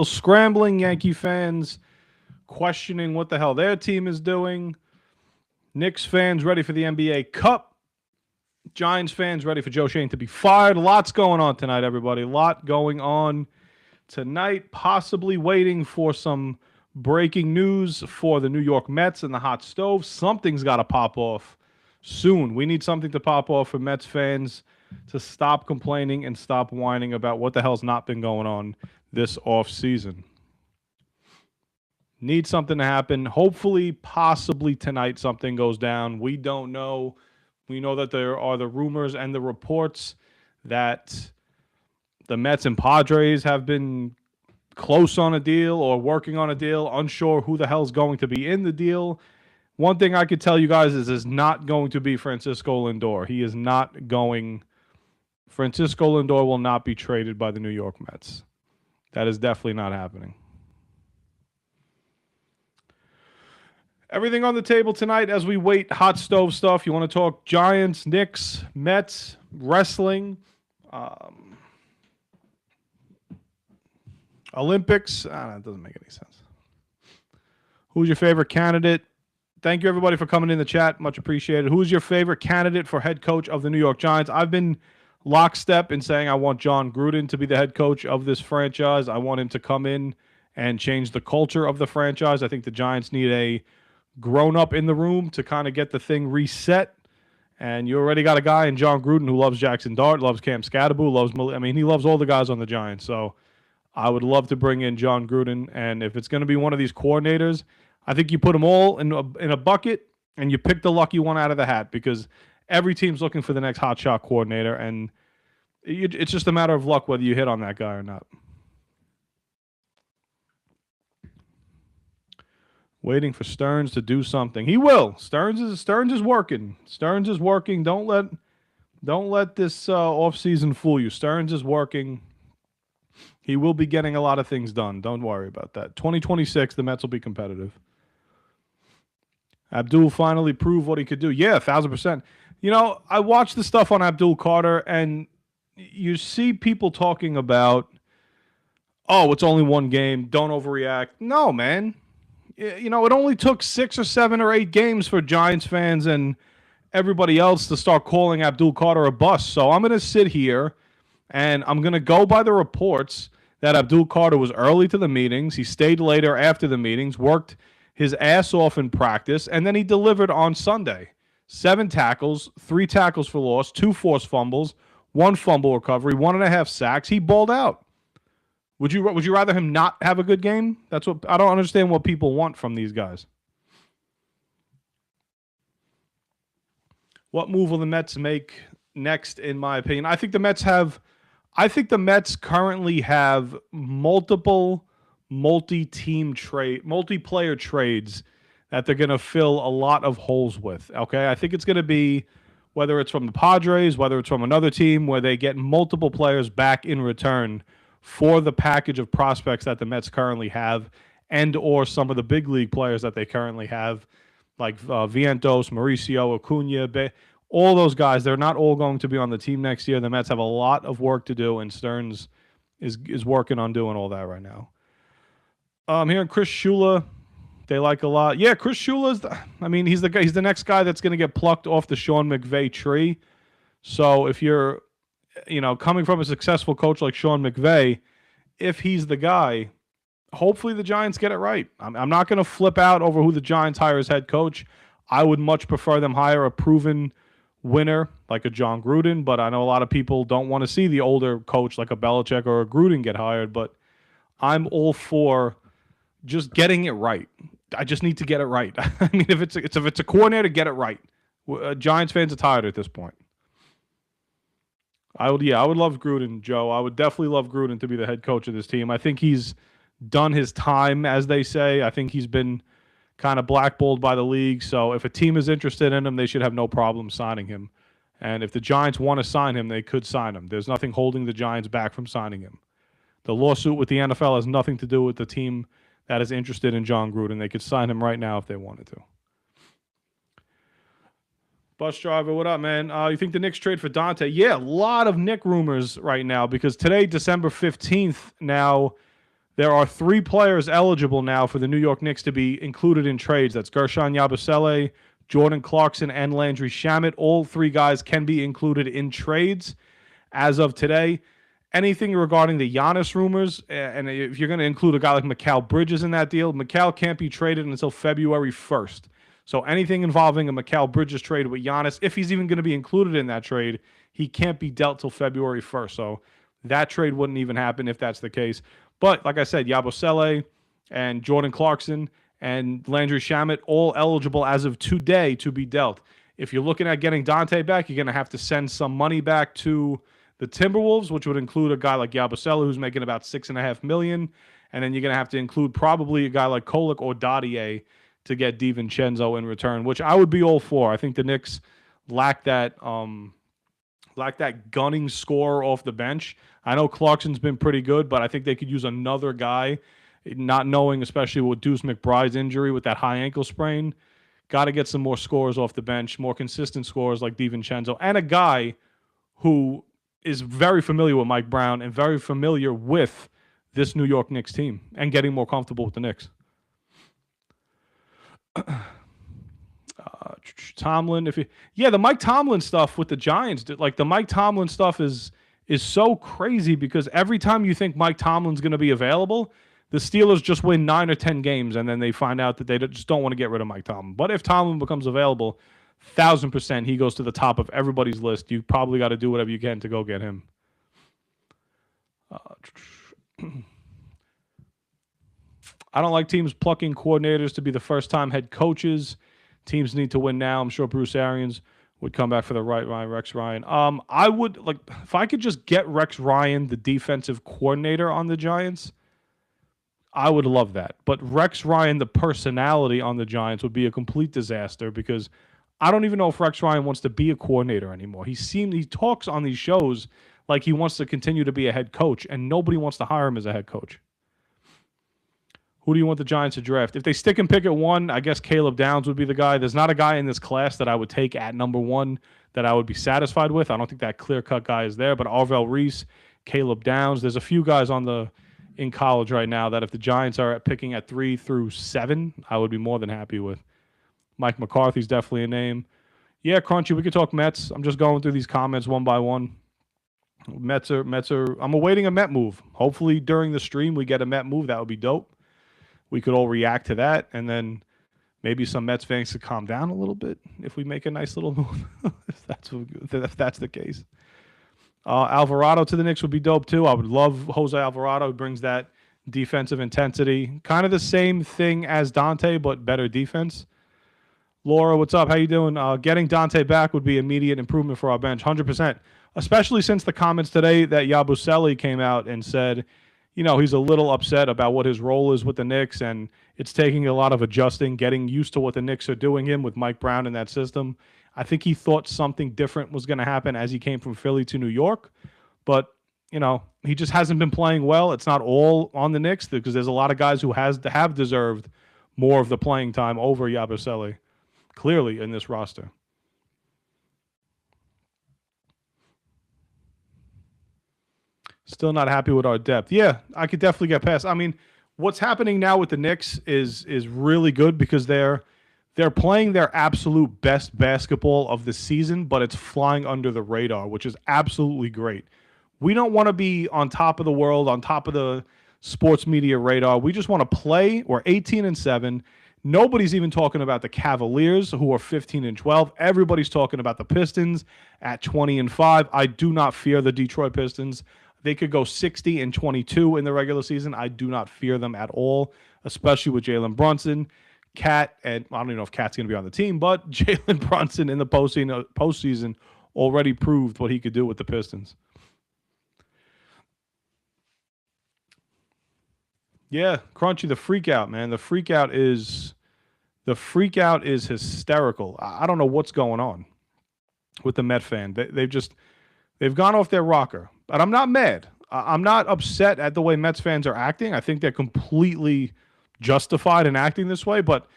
Scrambling Yankee fans questioning what the hell their team is doing. Knicks fans ready for the NBA Cup. Giants fans ready for Joe Shane to be fired. Lots going on tonight, everybody. A lot going on tonight. Possibly waiting for some breaking news for the New York Mets and the hot stove. Something's got to pop off soon. We need something to pop off for Mets fans to stop complaining and stop whining about what the hell's not been going on this offseason. Need something to happen. Hopefully, possibly tonight something goes down. We don't know. We know that there are the rumors and the reports that the Mets and Padres have been close on a deal or working on a deal, unsure who the hell's going to be in the deal. One thing I could tell you guys is not going to be Francisco Lindor. He is not going. Francisco Lindor will not be traded by the New York Mets. That is definitely not happening. Everything on the table tonight as we wait. Hot stove stuff. You want to talk Giants, Knicks, Mets, wrestling, Olympics. It doesn't make any sense. Who's your favorite candidate? Thank you, everybody, for coming in the chat. Much appreciated. Who's your favorite candidate for head coach of the New York Giants? I've been lockstep in saying I want John Gruden to be the head coach of this franchise. I want him to come in and change the culture of the franchise. I think the Giants need a grown-up in the room to kind of get the thing reset. And you already got a guy in John Gruden who loves Jackson Dart, loves Cam Skattebo, he loves all the guys on the Giants. So I would love to bring in John Gruden. And if it's going to be one of these coordinators, I think you put them all in a bucket and you pick the lucky one out of the hat, because every team's looking for the next hotshot coordinator, and it's just a matter of luck whether you hit on that guy or not. Waiting for Stearns to do something. He will. Stearns is working. Stearns is working. Don't let this offseason fool you. Stearns is working. He will be getting a lot of things done. Don't worry about that. 2026, the Mets will be competitive. Abdul finally proved what he could do. Yeah, 1,000%. You know, I watched the stuff on Abdul Carter, and you see people talking about, oh, it's only one game. Don't overreact. No, man. You know, it only took 6 or 7 or 8 games for Giants fans and everybody else to start calling Abdul Carter a bust. So I'm going to sit here and I'm going to go by the reports that Abdul Carter was early to the meetings. He stayed later after the meetings, worked his ass off in practice, and then he delivered on Sunday. 7 tackles, 3 tackles for loss, 2 forced fumbles, 1 fumble recovery, 1.5 sacks. He balled out. Would you rather him not have a good game? That's what I don't understand what people want from these guys. What move will the Mets make next, in my opinion? I think the Mets currently have multiple multiplayer trades that they're going to fill a lot of holes with. Okay, I think it's going to be, whether it's from the Padres, whether it's from another team, where they get multiple players back in return for the package of prospects that the Mets currently have, and or some of the big league players that they currently have, like Vientos, Mauricio, Acuna, all those guys. They're not all going to be on the team next year. The Mets have a lot of work to do, and Stearns is working on doing all that right now. Hearing Chris Shula, they like a lot. Yeah, Chris Shula's, he's the guy. He's the next guy that's going to get plucked off the Sean McVay tree. So if you're, coming from a successful coach like Sean McVay, if he's the guy, hopefully the Giants get it right. I'm not going to flip out over who the Giants hire as head coach. I would much prefer them hire a proven winner like a John Gruden, but I know a lot of people don't want to see the older coach like a Belichick or a Gruden get hired, but I'm all for just getting it right. I just need to get it right. If it's a coordinator, get it right. Giants fans are tired at this point. I would love Gruden, Joe. I would definitely love Gruden to be the head coach of this team. I think he's done his time, as they say. I think he's been kind of blackballed by the league. So if a team is interested in him, they should have no problem signing him. And if the Giants want to sign him, they could sign him. There's nothing holding the Giants back from signing him. The lawsuit with the NFL has nothing to do with the team that is interested in John Gruden. They could sign him right now if they wanted to. Bus driver, what up, man? You think the Knicks trade for Dante? Yeah, a lot of Nick rumors right now, because today, December 15th, now There are 3 players eligible now for the New York Knicks to be included in trades. That's Gershon Yabusele, Jordan Clarkson, and Landry Shamet. All 3 guys can be included in trades as of today. Anything regarding the Giannis rumors, and if you're going to include a guy like Mikal Bridges in that deal, Mikal can't be traded until February 1st. So anything involving a Mikal Bridges trade with Giannis, if he's even going to be included in that trade, he can't be dealt till February 1st. So that trade wouldn't even happen if that's the case. But like I said, Yabusele and Jordan Clarkson and Landry Shamet, all eligible as of today to be dealt. If you're looking at getting Dante back, you're going to have to send some money back to the Timberwolves, which would include a guy like Yabusele, who's making about $6.5 million. And then you're going to have to include probably a guy like Kolek or Dadier to get DiVincenzo in return, which I would be all for. I think the Knicks lack that gunning scorer off the bench. I know Clarkson's been pretty good, but I think they could use another guy, not knowing, especially with Deuce McBride's injury with that high ankle sprain. Got to get some more scorers off the bench, more consistent scorers like DiVincenzo, and a guy who is very familiar with Mike Brown and very familiar with this New York Knicks team and getting more comfortable with the Knicks. Tomlin, the Mike Tomlin stuff with the Giants, like the Mike Tomlin stuff is so crazy because every time you think Mike Tomlin's going to be available, the Steelers just win 9 or 10 games and then they find out that they just don't want to get rid of Mike Tomlin. But if Tomlin becomes available, 1,000% he goes to the top of everybody's list. You probably got to do whatever you can to go get him. I don't like teams plucking coordinators to be the first-time head coaches. Teams need to win now. I'm sure Bruce Arians would come back for the Rex Ryan. I would like if I could just get Rex Ryan, the defensive coordinator on the Giants. I would love that. But Rex Ryan, the personality on the Giants, would be a complete disaster because I don't even know if Rex Ryan wants to be a coordinator anymore. He talks on these shows like he wants to continue to be a head coach, and nobody wants to hire him as a head coach. Who do you want the Giants to draft? If they stick and pick at 1, I guess Caleb Downs would be the guy. There's not a guy in this class that I would take at number 1 that I would be satisfied with. I don't think that clear-cut guy is there, but Arvell Reese, Caleb Downs, there's a few guys in college right now that if the Giants are picking at 3 through 7, I would be more than happy with. Mike McCarthy's definitely a name. Yeah, Crunchy, we could talk Mets. I'm just going through these comments one by one. Mets are. I'm awaiting a Met move. Hopefully during the stream we get a Met move. That would be dope. We could all react to that, and then maybe some Mets fans could calm down a little bit if we make a nice little move. if that's the case. Alvarado to the Knicks would be dope too. I would love Jose Alvarado. He brings that defensive intensity. Kind of the same thing as Dante, but better defense. Laura, what's up? How you doing? Getting Dante back would be immediate improvement for our bench, 100%. Especially since the comments today that Yabusele came out and said, he's a little upset about what his role is with the Knicks, and it's taking a lot of adjusting, getting used to what the Knicks are doing him with Mike Brown in that system. I think he thought something different was going to happen as he came from Philly to New York, but, he just hasn't been playing well. It's not all on the Knicks because there's a lot of guys who have deserved more of the playing time over Yabusele, clearly in this roster. Still not happy with our depth. Yeah, I could definitely get past. I mean, what's happening now with the Knicks is really good because they're playing their absolute best basketball of the season, but it's flying under the radar, which is absolutely great. We don't want to be on top of the world, on top of the sports media radar. We just want to play. We're 18-7. Nobody's even talking about the Cavaliers, who are 15-12. Everybody's talking about the Pistons at 20-5. I do not fear the Detroit Pistons. They could go 60-22 in the regular season. I do not fear them at all, especially with Jalen Brunson. Cat, and I don't even know if Cat's going to be on the team, but Jalen Brunson in the postseason already proved what he could do with the Pistons. Yeah, Crunchy, the freak out, man. The freak out is hysterical. I don't know what's going on with the Met fan. They've gone off their rocker. But I'm not mad. I'm not upset at the way Mets fans are acting. I think they're completely justified in acting this way. But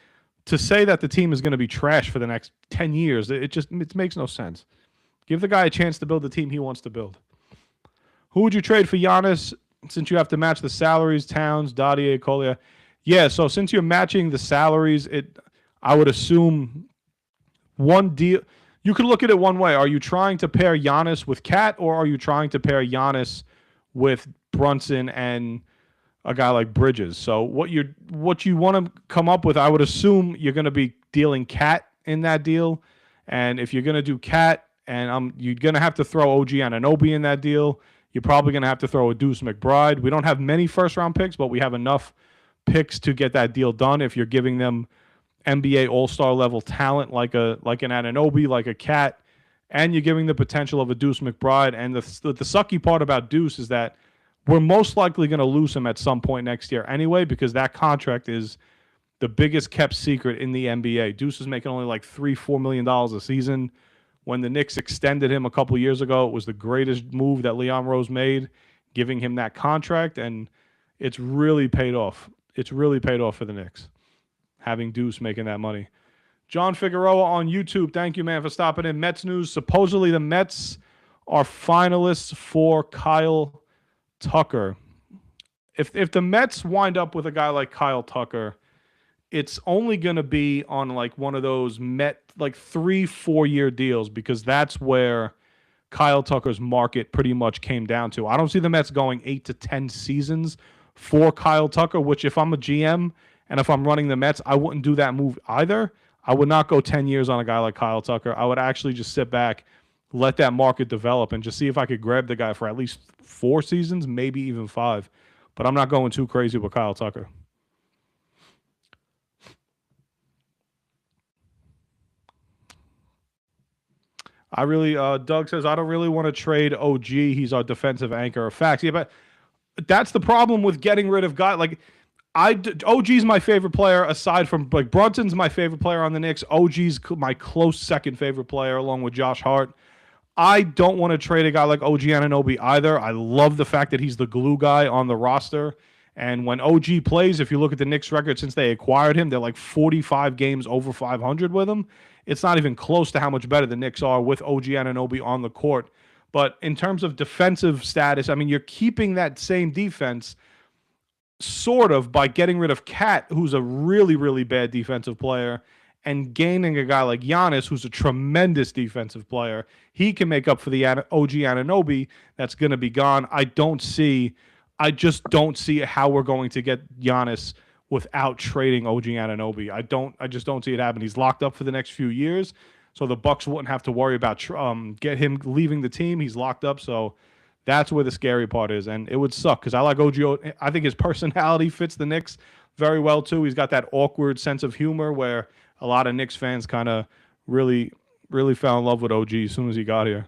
to say that the team is going to be trash for the next 10 years, it makes no sense. Give the guy a chance to build the team he wants to build. Who would you trade for Giannis? since you have to match the salaries, Towns, Dadier, Collier. Yeah, so since you're matching the salaries, I would assume one deal. You could look at it one way. Are you trying to pair Giannis with Cat, or are you trying to pair Giannis with Brunson and a guy like Bridges? So what you want to come up with, I would assume you're going to be dealing Cat in that deal. And if you're going to do Cat, and you're going to have to throw OG Anunoby in that deal, you're probably going to have to throw a Deuce McBride. We don't have many first-round picks, but we have enough picks to get that deal done if you're giving them NBA All-Star level talent like an Anunoby, like a Cat, and you're giving the potential of a Deuce McBride. And the sucky part about Deuce is that we're most likely going to lose him at some point next year anyway, because that contract is the biggest kept secret in the NBA. Deuce is making only like $3-4 million a season. When the Knicks extended him a couple years ago, it was the greatest move that Leon Rose made, giving him that contract, and it's really paid off. It's really paid off for the Knicks, having Deuce making that money. John Figueroa on YouTube, thank you, man, for stopping in. Mets news, supposedly the Mets are finalists for Kyle Tucker. If the Mets wind up with a guy like Kyle Tucker, it's only going to be on like one of those Met like 3-4 year deals, because that's where Kyle Tucker's market pretty much came down to. I don't see the Mets going 8 to 10 seasons for Kyle Tucker, which if I'm a GM and if I'm running the Mets, I wouldn't do that move either. I would not go 10 years on a guy like Kyle Tucker. I would actually just sit back, let that market develop, and just see if I could grab the guy for at least 4 seasons, maybe even 5. But I'm not going too crazy with Kyle Tucker. Doug says, I don't really want to trade OG. He's our defensive anchor. Facts. Yeah, but that's the problem with getting rid of guys. Like, OG's my favorite player aside from, like, Brunson's my favorite player on the Knicks. OG's my close second favorite player along with Josh Hart. I don't want to trade a guy like OG Anunoby either. I love the fact that he's the glue guy on the roster. And when OG plays, if you look at the Knicks record since they acquired him, they're like 45 games over 500 with him. It's not even close to how much better the Knicks are with OG Anunoby on the court. But in terms of defensive status, I mean, you're keeping that same defense sort of by getting rid of Cat, who's a really, really bad defensive player, and gaining a guy like Giannis, who's a tremendous defensive player. He can make up for the OG Anunoby that's going to be gone. I just don't see how we're going to get Giannis without trading OG Anunoby. I just don't see it happen. He's locked up for the next few years, so the Bucks wouldn't have to worry about get him leaving the team. He's locked up, so that's where the scary part is, and it would suck because I like OG. I think his personality fits the Knicks very well too. He's got that awkward sense of humor where a lot of Knicks fans kind of really, really fell in love with OG as soon as he got here.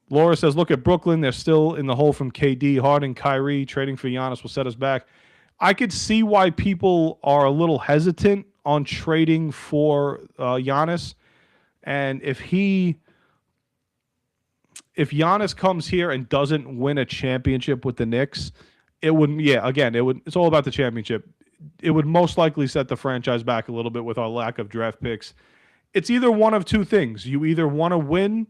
Laura says, look at Brooklyn. They're still in the hole from KD, Harden, Kyrie. Trading for Giannis will set us back. I could see why people are a little hesitant on trading for Giannis. And if Giannis comes here and doesn't win a championship with the Knicks, it's all about the championship. It would most likely set the franchise back a little bit with our lack of draft picks. It's either one of two things. You either want to win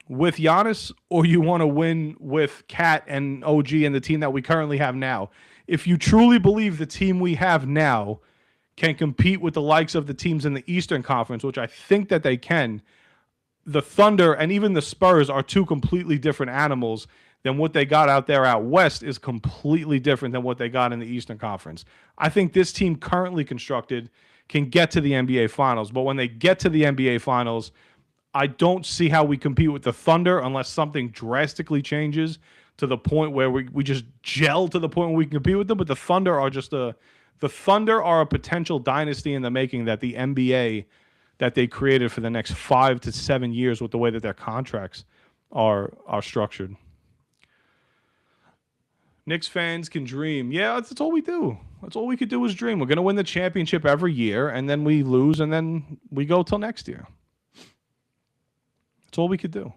with Giannis or you want to win with Cat and OG and the team that we currently have now. If you truly believe the team we have now can compete with the likes of the teams in the Eastern Conference, which I think that they can, the Thunder and even the Spurs are two completely different animals. Then what they got out there out West is completely different than what they got in the Eastern Conference. I think this team currently constructed can get to the NBA Finals, but when they get to the NBA Finals, I don't see how we compete with the Thunder unless something drastically changes to the point where we just gel to the point where we can compete with them. But the Thunder are a potential dynasty in the making that the NBA that they created for the next 5 to 7 years with the way that their contracts are structured. Knicks fans can dream. Yeah, that's all we do. That's all we could do is dream. We're going to win the championship every year, and then we lose, and then we go till next year. That's all we could do.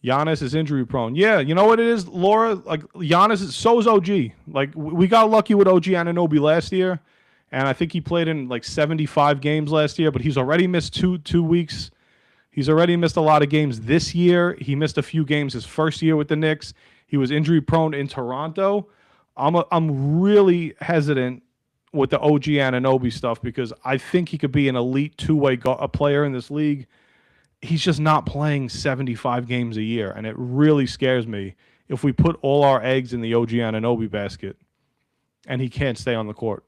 Giannis is injury prone. Yeah, you know what it is, Laura? Like, Giannis so is OG. Like, we got lucky with OG Anunoby last year, and I think he played in like 75 games last year, but he's already missed two weeks. He's already missed a lot of games this year. He missed a few games his first year with the Knicks. He was injury prone in Toronto. I'm really hesitant with the OG Anunoby stuff because I think he could be an elite two-way player in this league. He's just not playing 75 games a year, and it really scares me if we put all our eggs in the OG Anunoby basket and he can't stay on the court.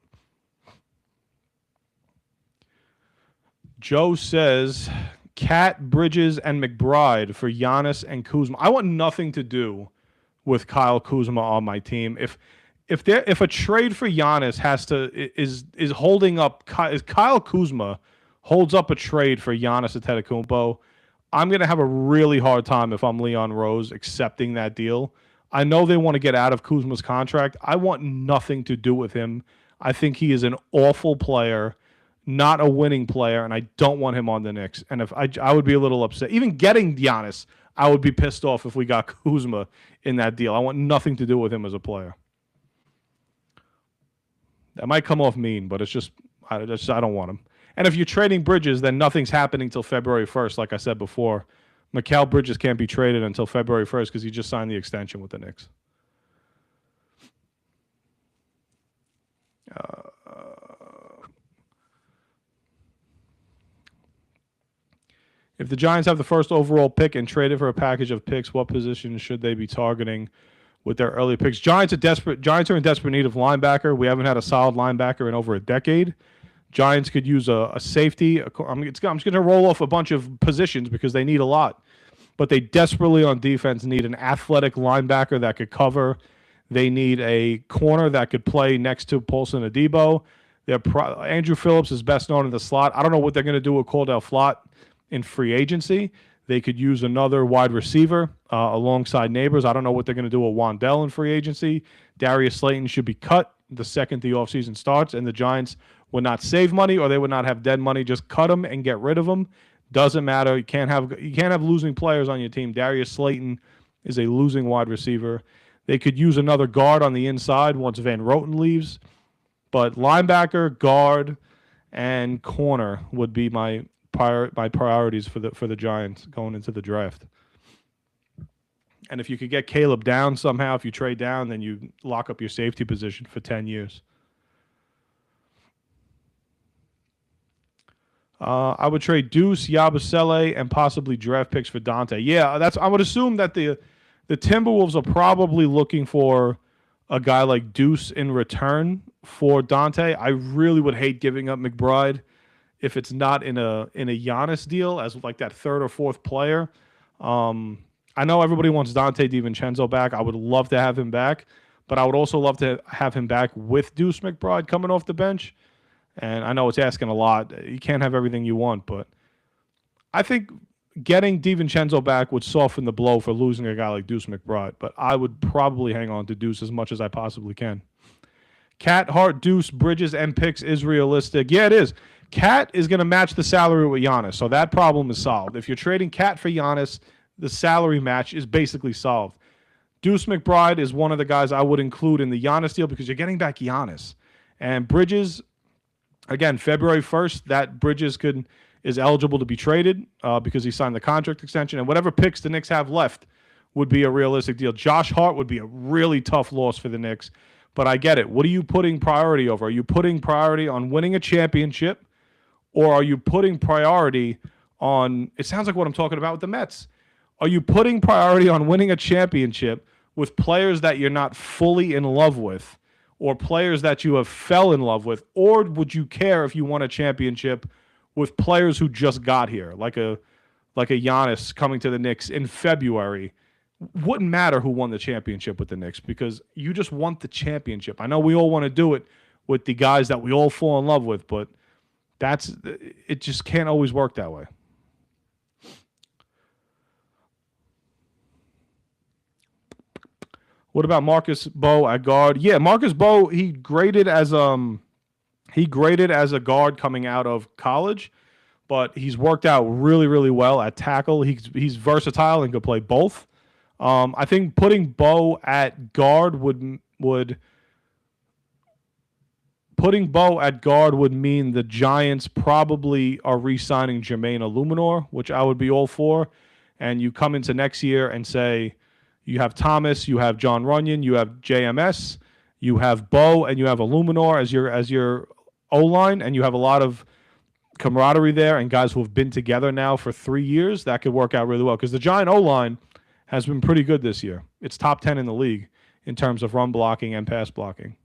Joe says, Cat, Bridges, and McBride for Giannis and Kuzma. I want nothing to do with Kyle Kuzma on my team. If a trade for Giannis is holding up, is Kyle Kuzma holds up a trade for Giannis Antetokounmpo, I'm going to have a really hard time if I'm Leon Rose accepting that deal. I know they want to get out of Kuzma's contract. I want nothing to do with him. I think he is an awful player, not a winning player, and I don't want him on the Knicks. And if I would be a little upset. Even getting Giannis, I would be pissed off if we got Kuzma in that deal. I want nothing to do with him as a player. That might come off mean, but it's just I don't want him. And if you're trading Bridges, then nothing's happening until February 1st, like I said before. Mikal Bridges can't be traded until February 1st because he just signed the extension with the Knicks. If the Giants have the first overall pick and traded for a package of picks, what position should they be targeting with their early picks? Giants are in desperate need of linebacker. We haven't had a solid linebacker in over a decade. Giants could use a safety. I'm just going to roll off a bunch of positions because they need a lot. But they desperately on defense need an athletic linebacker that could cover. They need a corner that could play next to Paulson Adebo. Andrew Phillips is best known in the slot. I don't know what they're going to do with Cordell Flott in free agency. They could use another wide receiver alongside Neighbors. I don't know what they're going to do with Wandell in free agency. Darius Slayton should be cut the second the offseason starts, and the Giants would not save money or they would not have dead money. Just cut them and get rid of them. Doesn't matter. You can't have losing players on your team. Darius Slayton is a losing wide receiver. They could use another guard on the inside once Van Roten leaves. But linebacker, guard, and corner would be my priorities for the Giants going into the draft. And if you could get Caleb down somehow, if you trade down, then you lock up your safety position for 10 years. I would trade Deuce, Yabusele, and possibly draft picks for Dante. Yeah, I would assume that the Timberwolves are probably looking for a guy like Deuce in return for Dante. I really would hate giving up McBride if it's not in a Giannis deal as like that third or fourth player. I know everybody wants Dante DiVincenzo back. I would love to have him back, but I would also love to have him back with Deuce McBride coming off the bench. And I know it's asking a lot. You can't have everything you want, but I think getting DiVincenzo back would soften the blow for losing a guy like Deuce McBride. But I would probably hang on to Deuce as much as I possibly can. Cat, Hart, Deuce, Bridges, and picks is realistic. Yeah, it is. Cat is going to match the salary with Giannis, so that problem is solved. If you're trading Cat for Giannis, the salary match is basically solved. Deuce McBride is one of the guys I would include in the Giannis deal because you're getting back Giannis. And Bridges, again, February 1st, that Bridges is eligible to be traded because he signed the contract extension. And whatever picks the Knicks have left would be a realistic deal. Josh Hart would be a really tough loss for the Knicks. But I get it. What are you putting priority over? Are you putting priority on winning a championship? Or are you putting priority on, it sounds like what I'm talking about with the Mets. Are you putting priority on winning a championship with players that you're not fully in love with or players that you have fell in love with? Or would you care if you won a championship with players who just got here, like a Giannis coming to the Knicks in February? Wouldn't matter who won the championship with the Knicks because you just want the championship. I know we all want to do it with the guys that we all fall in love with, but it just can't always work that way. What about Marcus Bowe at guard? Yeah, Marcus Bowe, he graded as a guard coming out of college, but he's worked out really, really well at tackle. He's versatile and could play both. I think putting Bowe at guard would mean the Giants probably are re-signing Jermaine Illuminor, which I would be all for. And you come into next year and say, You have Thomas, you have John Runyon, you have JMS, you have Bo, and you have Illuminor as your O-line, and you have a lot of camaraderie there and guys who have been together now for 3 years. That could work out really well because the Giant O-line has been pretty good this year. It's top 10 in the league in terms of run blocking and pass blocking.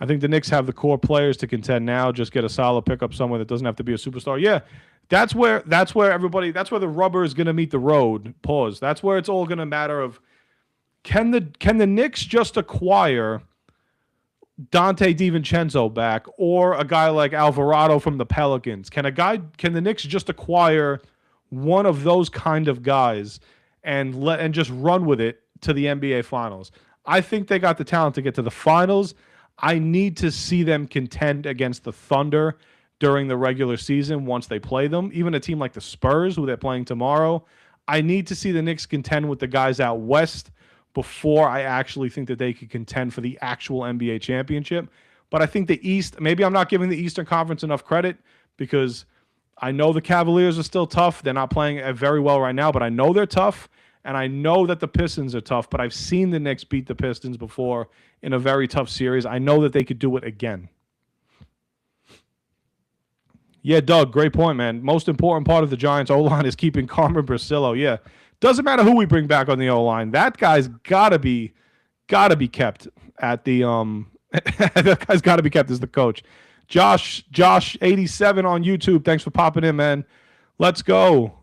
I think the Knicks have the core players to contend now. Just get a solid pickup somewhere that doesn't have to be a superstar. Yeah, that's where the rubber is going to meet the road. Pause. That's where it's all going to matter of can the Knicks just acquire Dante DiVincenzo back or a guy like Alvarado from the Pelicans? Can the Knicks just acquire one of those kind of guys and just run with it to the NBA Finals? I think they got the talent to get to the finals. I need to see them contend against the Thunder during the regular season once they play them. Even a team like the Spurs, who they're playing tomorrow, I need to see the Knicks contend with the guys out west before I actually think that they could contend for the actual NBA championship. But I think the East, maybe I'm not giving the Eastern Conference enough credit because I know the Cavaliers are still tough. They're not playing very well right now, but I know they're tough. And I know that the Pistons are tough, but I've seen the Knicks beat the Pistons before in a very tough series. I know that they could do it again. Yeah, Doug, great point, man. Most important part of the Giants' O-line is keeping Carmen Brasillo. Yeah, doesn't matter who we bring back on the O-line. That guy's gotta be kept at the that guy's gotta be kept as the coach. Josh 87 on YouTube. Thanks for popping in, man. Let's go.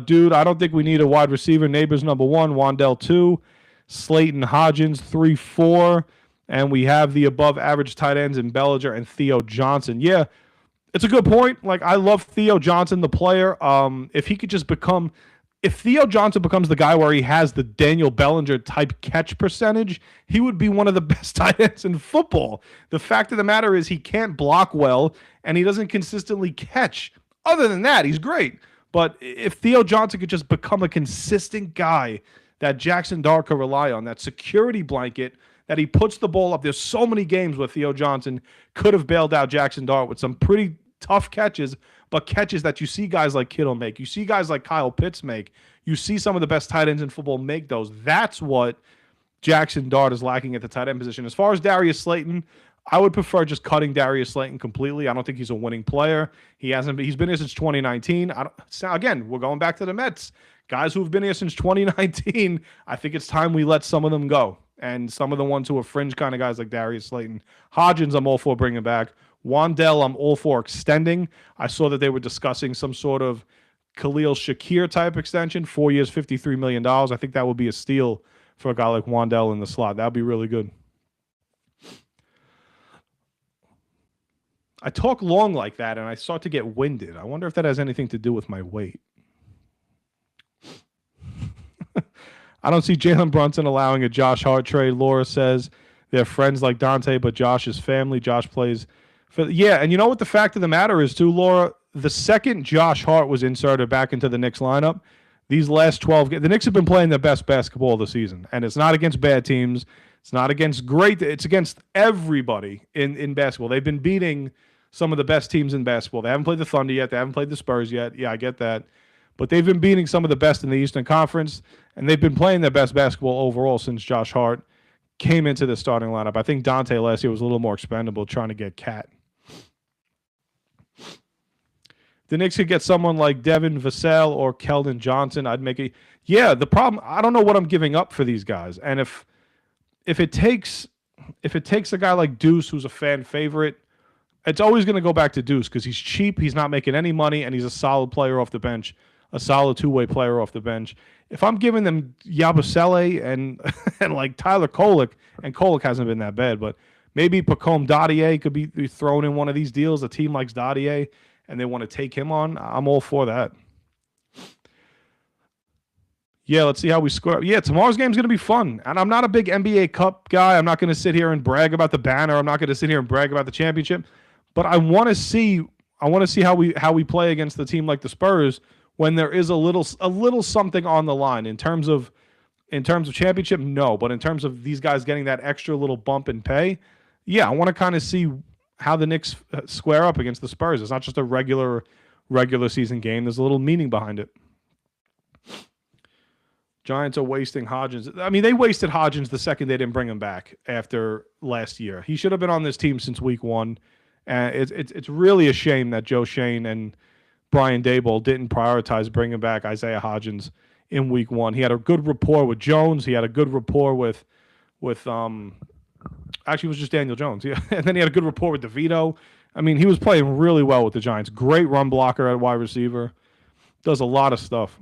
Dude, I don't think we need a wide receiver. Neighbors number 1, Wandell 2, Slayton Hodgins 3, 4, and we have the above average tight ends in Bellinger and Theo Johnson. Yeah, it's a good point. Like, I love Theo Johnson, the player. If Theo Johnson becomes the guy where he has the Daniel Bellinger type catch percentage, he would be one of the best tight ends in football. The fact of the matter is he can't block well and he doesn't consistently catch. Other than that, he's great. But if Theo Johnson could just become a consistent guy that Jackson Dart could rely on, that security blanket that he puts the ball up. There's so many games where Theo Johnson could have bailed out Jackson Dart with some pretty tough catches, but catches that you see guys like Kittle make. You see guys like Kyle Pitts make. You see some of the best tight ends in football make those. That's what Jackson Dart is lacking at the tight end position. As far as Darius Slayton, I would prefer just cutting Darius Slayton completely. I don't think he's a winning player. He's been here since 2019. Again, we're going back to the Mets. Guys who have been here since 2019, I think it's time we let some of them go. And some of the ones who are fringe kind of guys like Darius Slayton. Hodgins, I'm all for bringing back. Wandell, I'm all for extending. I saw that they were discussing some sort of Khalil Shakir type extension, 4 years, $53 million. I think that would be a steal for a guy like Wandell in the slot. That would be really good. I talk long like that, and I start to get winded. I wonder if that has anything to do with my weight. I don't see Jalen Brunson allowing a Josh Hart trade. Laura says they're friends like Dante, but Josh is family. Josh plays for... Yeah, and you know what the fact of the matter is, too, Laura? The second Josh Hart was inserted back into the Knicks lineup, these last 12 games, the Knicks have been playing their best basketball of the season, and it's not against bad teams. It's not against great... It's against everybody in basketball. They've been beating some of the best teams in basketball. They haven't played the Thunder yet. They haven't played the Spurs yet. Yeah, I get that. But they've been beating some of the best in the Eastern Conference, and they've been playing their best basketball overall since Josh Hart came into the starting lineup. I think Dante last year was a little more expendable trying to get Cat. The Knicks could get someone like Devin Vassell or Keldon Johnson. I'd make it. Yeah, the problem, I don't know what I'm giving up for these guys. And if it takes a guy like Deuce, who's a fan favorite, it's always going to go back to Deuce because he's cheap, he's not making any money, and he's a solid player off the bench, a solid two-way player off the bench. If I'm giving them Yabusele and like Tyler Kolek, and Kolek hasn't been that bad, but maybe Pacome Dadier could be thrown in one of these deals. A team likes Dadier, and they want to take him on. I'm all for that. Yeah, let's see how we score. Yeah, tomorrow's game is going to be fun. And I'm not a big NBA Cup guy. I'm not going to sit here and brag about the banner. I'm not going to sit here and brag about the championship. But I want to see how we play against the team like the Spurs when there is a little something on the line in terms of championship. No, but in terms of these guys getting that extra little bump in pay, yeah, I want to kind of see how the Knicks square up against the Spurs. It's not just a regular season game. There's a little meaning behind it. Giants are wasting Hodgins. I mean, they wasted Hodgins the second they didn't bring him back after last year. He should have been on this team since week one. And it's really a shame that Joe Shane and Brian Daboll didn't prioritize bringing back Isaiah Hodgins in week one. He had a good rapport with Jones. He had a good rapport with actually it was just Daniel Jones. Yeah. And then he had a good rapport with DeVito. I mean, he was playing really well with the Giants. Great run blocker at wide receiver. Does a lot of stuff.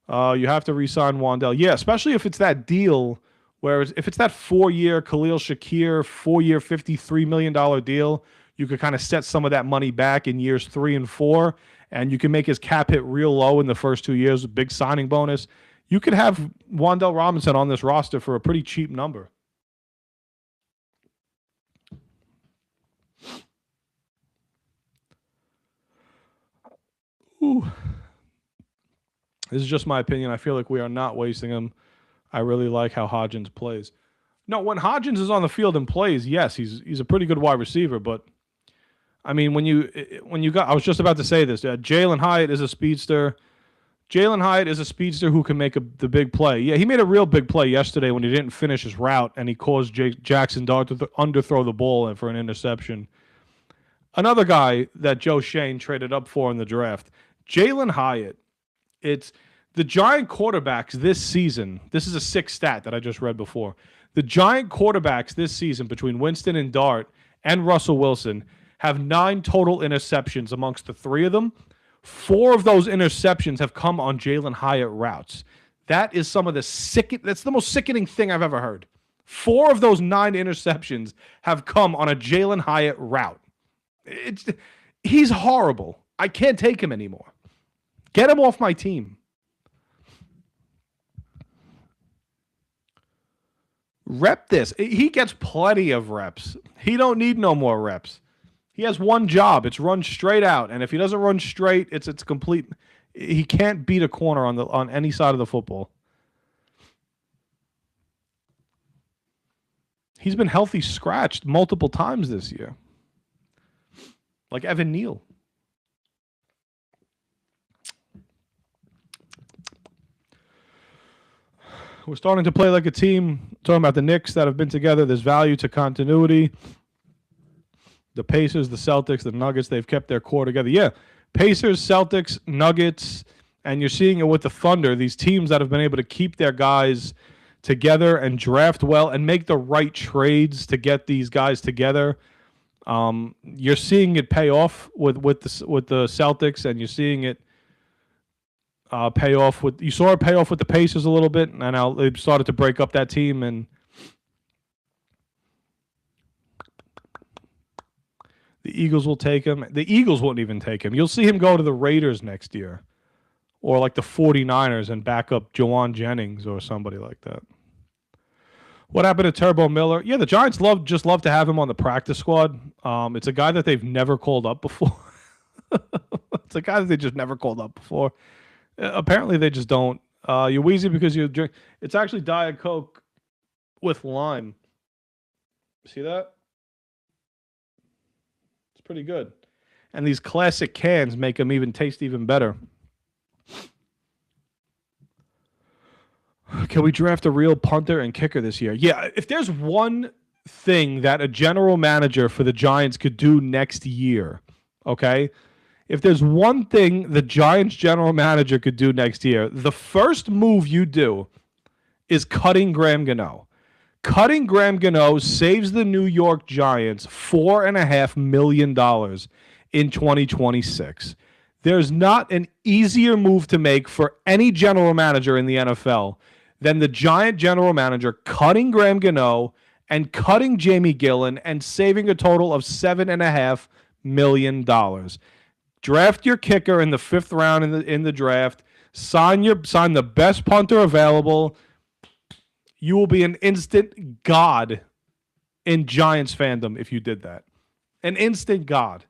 You have to re-sign Wan'Dale. Yeah, especially if it's that deal where if it's that 4-year Khalil Shakir, 4-year $53 million deal, you could kind of set some of that money back in years 3 and 4, and you can make his cap hit real low in the first 2 years with big signing bonus. You could have Wan'Dale Robinson on this roster for a pretty cheap number. Ooh. This is just my opinion. I feel like we are not wasting him. I really like how Hodgins plays. No, when Hodgins is on the field and plays, yes, he's a pretty good wide receiver. But I mean, when you got, I was just about to say this. Jalen Hyatt is a speedster. Jalen Hyatt is a speedster who can make the big play. Yeah, he made a real big play yesterday when he didn't finish his route and he caused Jackson Dart to underthrow the ball for an interception. Another guy that Joe Shane traded up for in the draft, Jalen Hyatt. It's the Giant quarterbacks this season. This is a sick stat that I just read before. The Giant quarterbacks this season between Winston and Dart and Russell Wilson have 9 total interceptions amongst the 3 of them. 4 of those interceptions have come on Jalen Hyatt routes. That is some of the that's the most sickening thing I've ever heard. 4 of those 9 interceptions have come on a Jalen Hyatt route. He's horrible. I can't take him anymore. Get him off my team. Rep this. He gets plenty of reps. He don't need no more reps. He has one job. It's run straight out. And if he doesn't run straight, it's complete. He can't beat a corner on any side of the football. He's been healthy scratched multiple times this year. Like Evan Neal. We're starting to play like a team. Talking about the Knicks that have been together. There's value to continuity. The Pacers, the Celtics, the Nuggets, they've kept their core together. Yeah, Pacers, Celtics, Nuggets, and you're seeing it with the Thunder. These teams that have been able to keep their guys together and draft well and make the right trades to get these guys together. You're seeing it pay off with the Celtics, and you're seeing it pay off with. You saw it pay off with the Pacers a little bit, and now they've started to break up that team. And the Eagles will take him. The Eagles won't even take him. You'll see him go to the Raiders next year, or like the 49ers and back up Jawan Jennings or somebody like that. What happened to Turbo Miller? Yeah, the Giants just love to have him on the practice squad. It's a guy that they've never called up before. It's a guy that they just never called up before. Apparently, they just don't. You're wheezy because you drink. It's actually Diet Coke with lime. See that? It's pretty good. And these classic cans make them taste even better. Can we draft a real punter and kicker this year? Yeah, if there's one thing that a general manager for the Giants could do next year, okay? If there's one thing the Giants general manager could do next year, the first move you do is cutting Graham Gano. Cutting Graham Gano saves the New York Giants $4.5 million in 2026. There's not an easier move to make for any general manager in the NFL than the Giant general manager cutting Graham Gano and cutting Jamie Gillen and saving a total of $7.5 million. Draft your kicker in the 5th round in the draft. Sign the best punter available. You will be an instant god in Giants fandom if you did that. An instant god.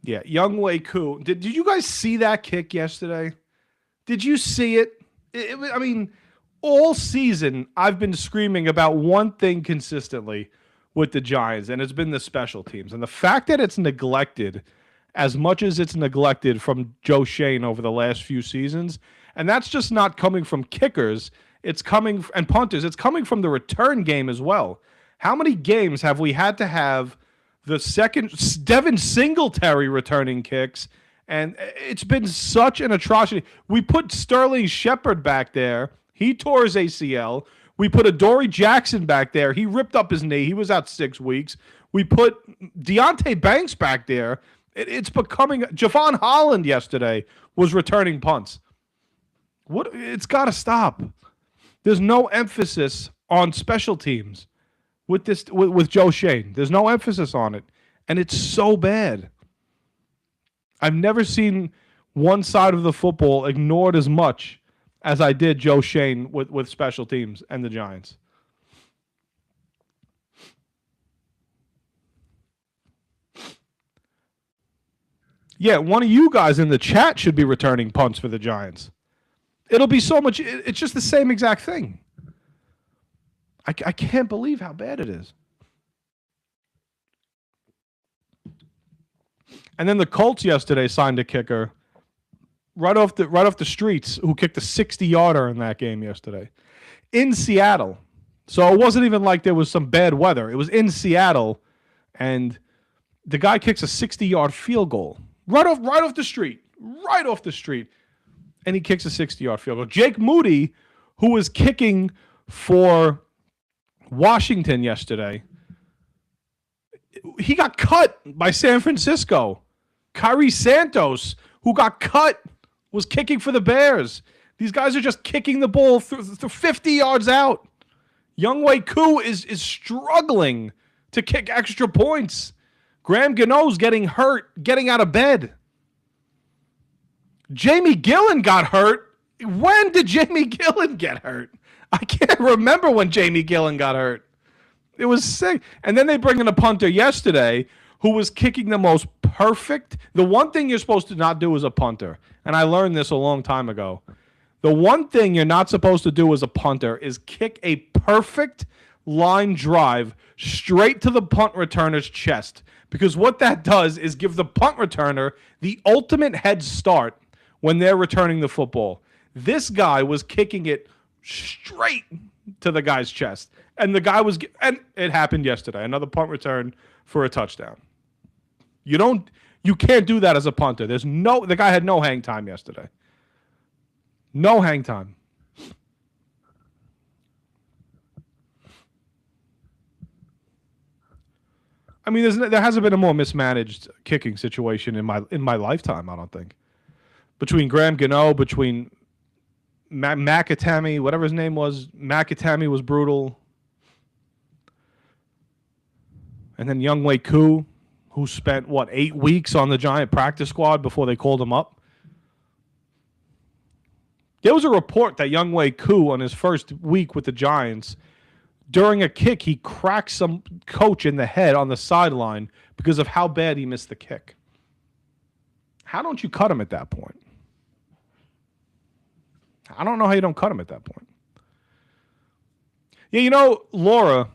Yeah, Younghoe Koo. Did you guys see that kick yesterday? Did you see it? I mean, all season I've been screaming about one thing consistently. with the Giants, and it's been the special teams. And the fact that it's neglected as much as it's neglected from Joe Shane over the last few seasons, and that's just not coming from kickers, it's coming and punters, it's coming from the return game as well. How many games have we had to have the second Devin Singletary returning kicks? And it's been such an atrocity. We put Sterling Shepard back there. He tore his ACL. We put Adoree Jackson back there. He ripped up his knee. He was out 6 weeks. We put Deonte Banks back there. It's becoming... Javon Holland yesterday was returning punts. It's got to stop. There's no emphasis on special teams with Joe Shane. There's no emphasis on it. And it's so bad. I've never seen one side of the football ignored as much as I did Joe Shane with special teams and the Giants. Yeah, one of you guys in the chat should be returning punts for the Giants. It'll be so much. It's just the same exact thing. I can't believe how bad it is. And then the Colts yesterday signed a kicker right off the streets who kicked a 60-yarder in that game yesterday in Seattle. So it wasn't even like there was some bad weather. It was in Seattle, and the guy kicks a 60-yard field goal right off the street, and he kicks a 60-yard field goal. Jake Moody, who was kicking for Washington yesterday, he got cut by San Francisco. Kyrie Santos, who got cut, was kicking for the Bears. These guys are just kicking the ball through 50 yards out. Younghoe Koo is struggling to kick extra points. Graham Gano's getting hurt, getting out of bed. Jamie Gillen got hurt. When did Jamie Gillen get hurt? I can't remember when Jamie Gillen got hurt. It was sick. And then they bring in a punter yesterday who was kicking the most perfect. The one thing you're supposed to not do as a punter, and I learned this a long time ago, the one thing you're not supposed to do as a punter is kick a perfect line drive straight to the punt returner's chest. Because what that does is give the punt returner the ultimate head start when they're returning the football. This guy was kicking it straight to the guy's chest. And and it happened yesterday. Another punt return for a touchdown. You can't do that as a punter. The guy had no hang time yesterday. No hang time. I mean, there hasn't been a more mismanaged kicking situation in my lifetime, I don't think. Between Graham Gano, between McAtammy, whatever his name was, McAtammy was brutal. And then Younghoe Koo, who spent, 8 weeks on the Giant practice squad before they called him up. There was a report that Younghoe Koo, on his first week with the Giants, during a kick, he cracked some coach in the head on the sideline because of how bad he missed the kick. How don't you cut him at that point? I don't know how you don't cut him at that point. Yeah, Laura,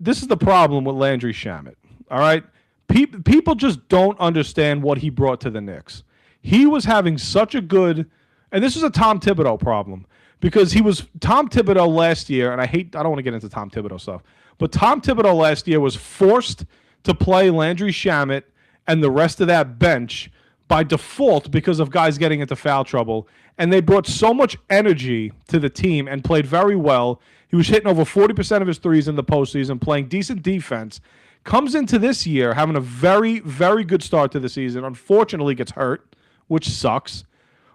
this is the problem with Landry Shamet, all right? People just don't understand what he brought to the Knicks. He was having such a good, and this is a Tom Thibodeau problem, because Tom Thibodeau last year, and I don't want to get into Tom Thibodeau stuff, but Tom Thibodeau last year was forced to play Landry Shamet and the rest of that bench by default because of guys getting into foul trouble, and they brought so much energy to the team and played very well. He was hitting over 40% of his threes in the postseason, playing decent defense. Comes into this year having a very, very good start to the season. Unfortunately, gets hurt, which sucks.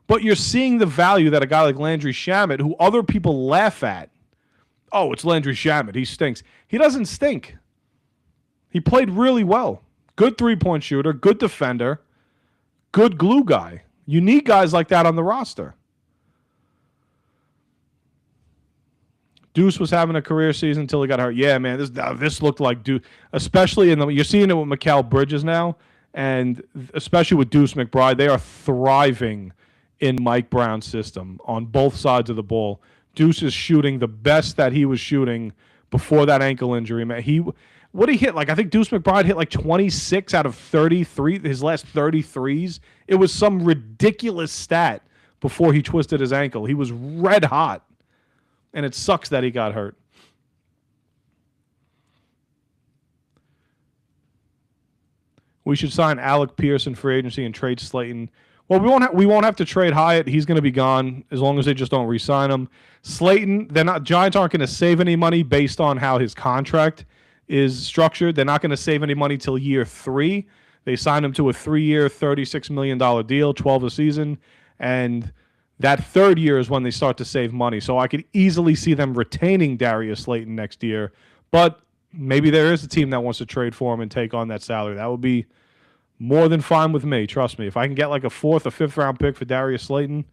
But you're seeing the value that a guy like Landry Shamet, who other people laugh at, oh, it's Landry Shamet, he stinks. He doesn't stink. He played really well. Good three-point shooter, good defender, good glue guy. You need guys like that on the roster. Deuce was having a career season until he got hurt. Yeah, man, this looked like Deuce, especially you're seeing it with Mikal Bridges now, and especially with Deuce McBride. They are thriving in Mike Brown's system on both sides of the ball. Deuce is shooting the best that he was shooting before that ankle injury. Man, What he hit, like I think Deuce McBride hit like 26 out of 33, his last 33s. It was some ridiculous stat before he twisted his ankle. He was red hot, and it sucks that he got hurt. We should sign Alec Pierce in free agency and trade Slayton. Well, we won't have to trade Hyatt. He's going to be gone as long as they just don't re-sign him. Slayton, Giants aren't going to save any money based on how his contract is structured. They're not going to save any money till year 3. They signed him to a 3-year, $36 million deal, 12 a season, and that third year is when they start to save money. So I could easily see them retaining Darius Slayton next year, but maybe there is a team that wants to trade for him and take on that salary. That would be more than fine with me. Trust me. If I can get like a 4th or 5th round pick for Darius Slayton,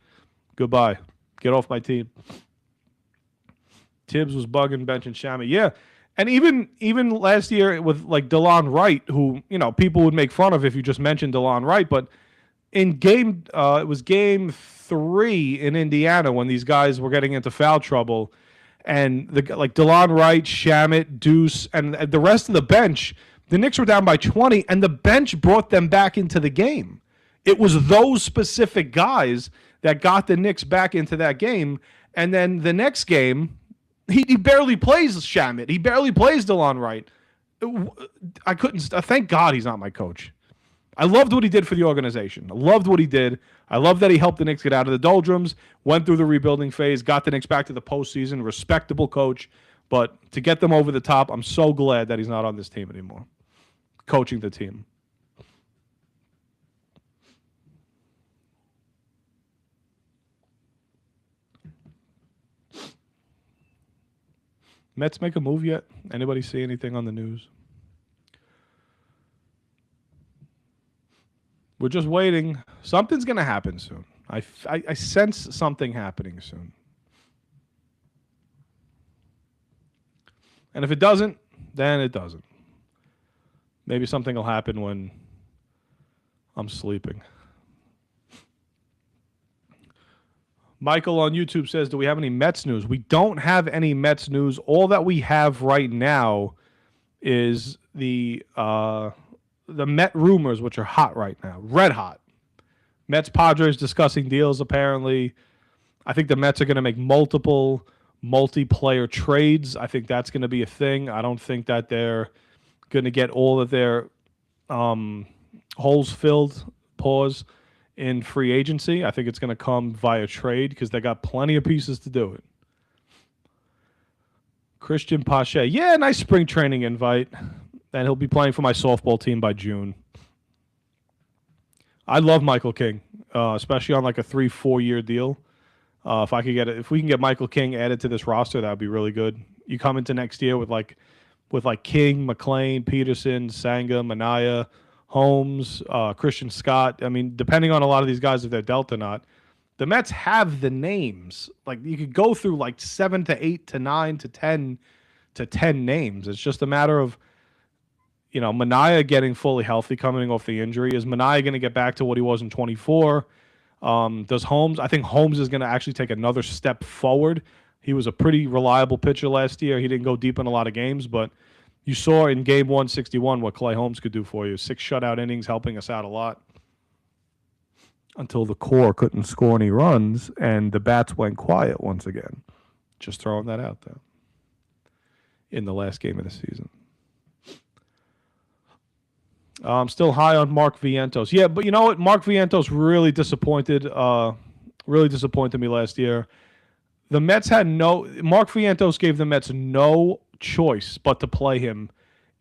goodbye. Get off my team. Tibbs was bugging, benching Shamet. Yeah. And even last year with like DeLon Wright, who, people would make fun of if you just mentioned DeLon Wright, but in it was game 3 in Indiana when these guys were getting into foul trouble, and like DeLon Wright, Shamet, Deuce, and the rest of the bench, the Knicks were down by 20, and the bench brought them back into the game. It was those specific guys that got the Knicks back into that game. And then the next game, he barely plays Shamet. He barely plays DeLon Wright. I couldn't. Thank God he's not my coach. I loved what he did for the organization. I loved what he did. I love that he helped the Knicks get out of the doldrums, went through the rebuilding phase, got the Knicks back to the postseason. Respectable coach. But to get them over the top, I'm so glad that he's not on this team anymore, coaching the team. Mets make a move yet? Anybody see anything on the news? We're just waiting. Something's going to happen soon. I sense something happening soon. And if it doesn't, then it doesn't. Maybe something will happen when I'm sleeping. Michael on YouTube says, do we have any Mets news? We don't have any Mets news. All that we have right now is the Met rumors, which are hot right now. Red hot. Mets Padres discussing deals, apparently. I think the Mets are going to make multiple multiplayer trades. I think that's going to be a thing. I don't think that they're going to get all of their holes filled, in free agency. I think it's going to come via trade because they got plenty of pieces to do it. Christian Pache. Yeah, nice spring training invite. And he'll be playing for my softball team by June. I love Michael King, especially on like a 3-4 year deal. If we can get Michael King added to this roster, that would be really good. You come into next year with King, McLean, Peterson, Sanga, Minaya, Holmes, Christian Scott. I mean, depending on a lot of these guys if they're dealt or not, the Mets have the names. Like you could go through like 7 to 8 to 9 to 10 to 10 names. It's just a matter of Minaya getting fully healthy coming off the injury. Is Minaya going to get back to what he was in 24? Does Holmes? I think Holmes is going to actually take another step forward. He was a pretty reliable pitcher last year. He didn't go deep in a lot of games, but you saw in game 161 what Clay Holmes could do for you. 6 shutout innings, helping us out a lot. Until the core couldn't score any runs and the bats went quiet once again. Just throwing that out there. In the last game of the season. I'm still high on Mark Vientos. Yeah, but you know what? Mark Vientos really disappointed me last year. The Mets had Mark Vientos gave the Mets no choice but to play him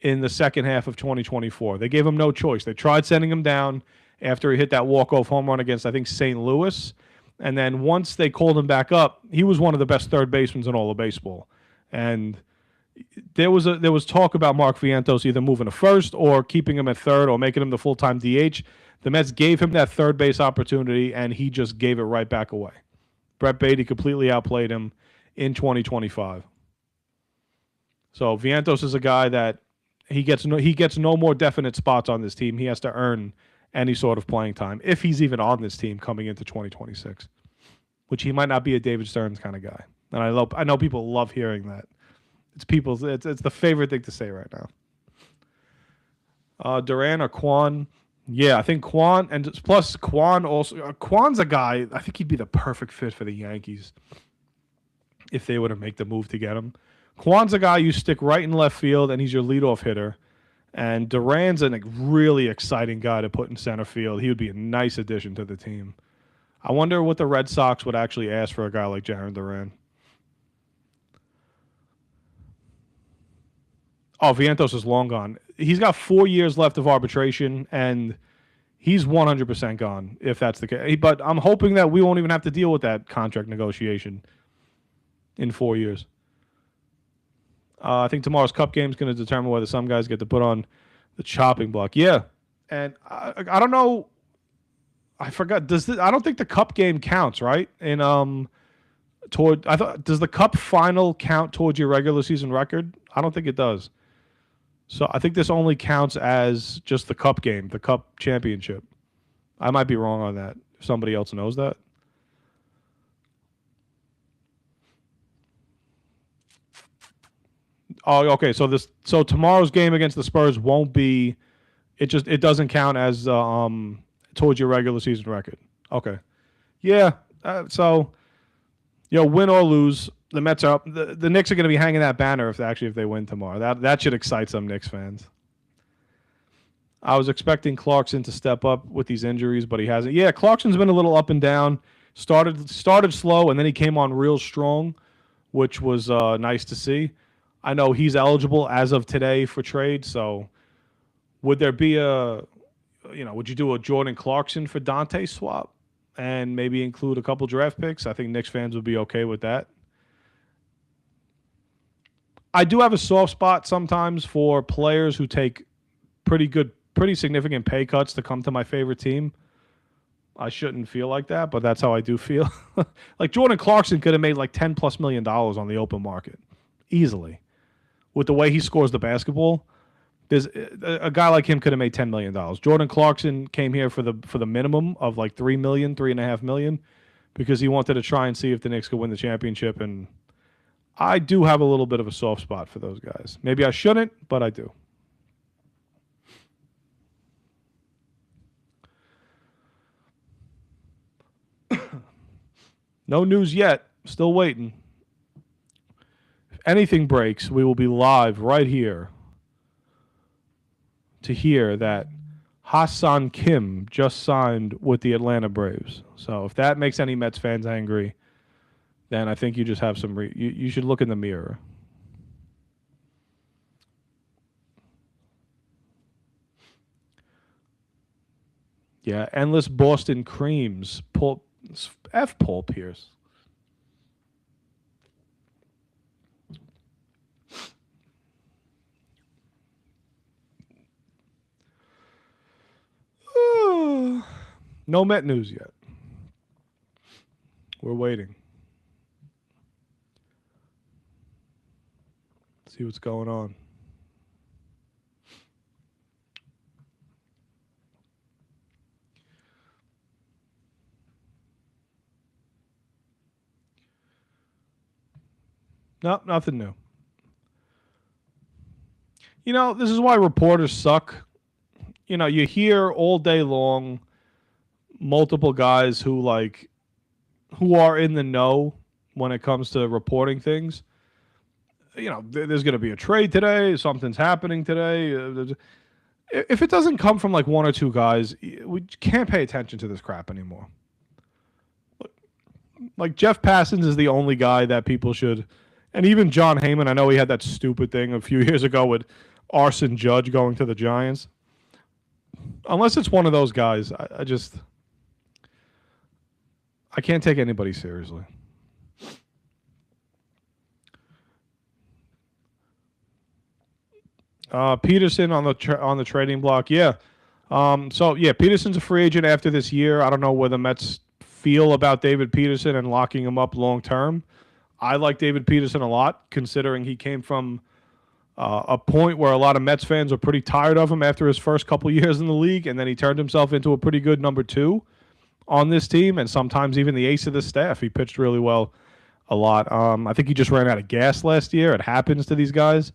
in the second half of 2024. They gave him no choice. They tried sending him down after he hit that walk-off home run against, I think, St. Louis. And then once they called him back up, he was one of the best third basemen in all of baseball. And there was talk about Mark Vientos either moving to first or keeping him at third or making him the full-time DH. The Mets gave him that third base opportunity, and he just gave it right back away. Brett Beatty completely outplayed him in 2025. So Vientos is a guy that he gets no more definite spots on this team. He has to earn any sort of playing time if he's even on this team coming into 2026, which he might not be a David Stearns kind of guy. And I know people love hearing that. It's the favorite thing to say right now. Duran or Quan. Yeah, I think Quan, and plus Quan also. Quan's a guy. I think he'd be the perfect fit for the Yankees if they were to make the move to get him. Quan's a guy you stick right in left field, and he's your leadoff hitter. And Duran's a really exciting guy to put in center field. He would be a nice addition to the team. I wonder what the Red Sox would actually ask for a guy like Jarren Duran. Oh, Vientos is long gone. He's got 4 years left of arbitration, and he's 100% gone if that's the case. But I'm hoping that we won't even have to deal with that contract negotiation in 4 years. I think tomorrow's Cup game is going to determine whether some guys get to put on the chopping block. Yeah, and I don't know. I forgot. I don't think the Cup game counts, right? Does the Cup final count towards your regular season record? I don't think it does. So I think this only counts as just the Cup game, the Cup championship. I might be wrong on that. If somebody else knows that. Oh, okay. So tomorrow's game against the Spurs won't be. It doesn't count as towards your regular season record. Okay. Yeah. So win or lose, the Mets are up. The Knicks are going to be hanging that banner if they win tomorrow. That should excite some Knicks fans. I was expecting Clarkson to step up with these injuries, but he hasn't. Yeah, Clarkson's been a little up and down. Started slow, and then he came on real strong, which was nice to see. I know he's eligible as of today for trade. So, would there be would you do a Jordan Clarkson for Dante swap and maybe include a couple draft picks? I think Knicks fans would be okay with that. I do have a soft spot sometimes for players who take pretty significant pay cuts to come to my favorite team. I shouldn't feel like that, but that's how I do feel. Like Jordan Clarkson could have made like $10+ million on the open market easily. With the way he scores the basketball, there's a guy like him could have made $10 million. Jordan Clarkson came here for the minimum of like $3 million, $3.5 million, because he wanted to try and see if the Knicks could win the championship. And I do have a little bit of a soft spot for those guys. Maybe I shouldn't, but I do. No news yet. Still waiting. If anything breaks, we will be live right here to hear that Hassan Kim just signed with the Atlanta Braves. So if that makes any Mets fans angry, then I think you just have some. You should look in the mirror. Yeah, endless Boston creams. Paul Pierce. No Met news yet. We're waiting. See what's going on. No, nothing new. This is why reporters suck. You hear all day long multiple guys who are in the know when it comes to reporting things. There's going to be a trade today. Something's happening today. If it doesn't come from like one or two guys, we can't pay attention to this crap anymore. Like Jeff Passons is the only guy that people should, and even John Heyman. I know he had that stupid thing a few years ago with Arson Judge going to the Giants. Unless it's one of those guys, I can't take anybody seriously. Peterson on the trading block, yeah. Peterson's a free agent after this year. I don't know where the Mets feel about David Peterson and locking him up long term. I like David Peterson a lot, considering he came from a point where a lot of Mets fans are pretty tired of him after his first couple years in the league, and then he turned himself into a pretty good number two on this team, and sometimes even the ace of the staff. He pitched really well a lot. I think he just ran out of gas last year. It happens to these guys.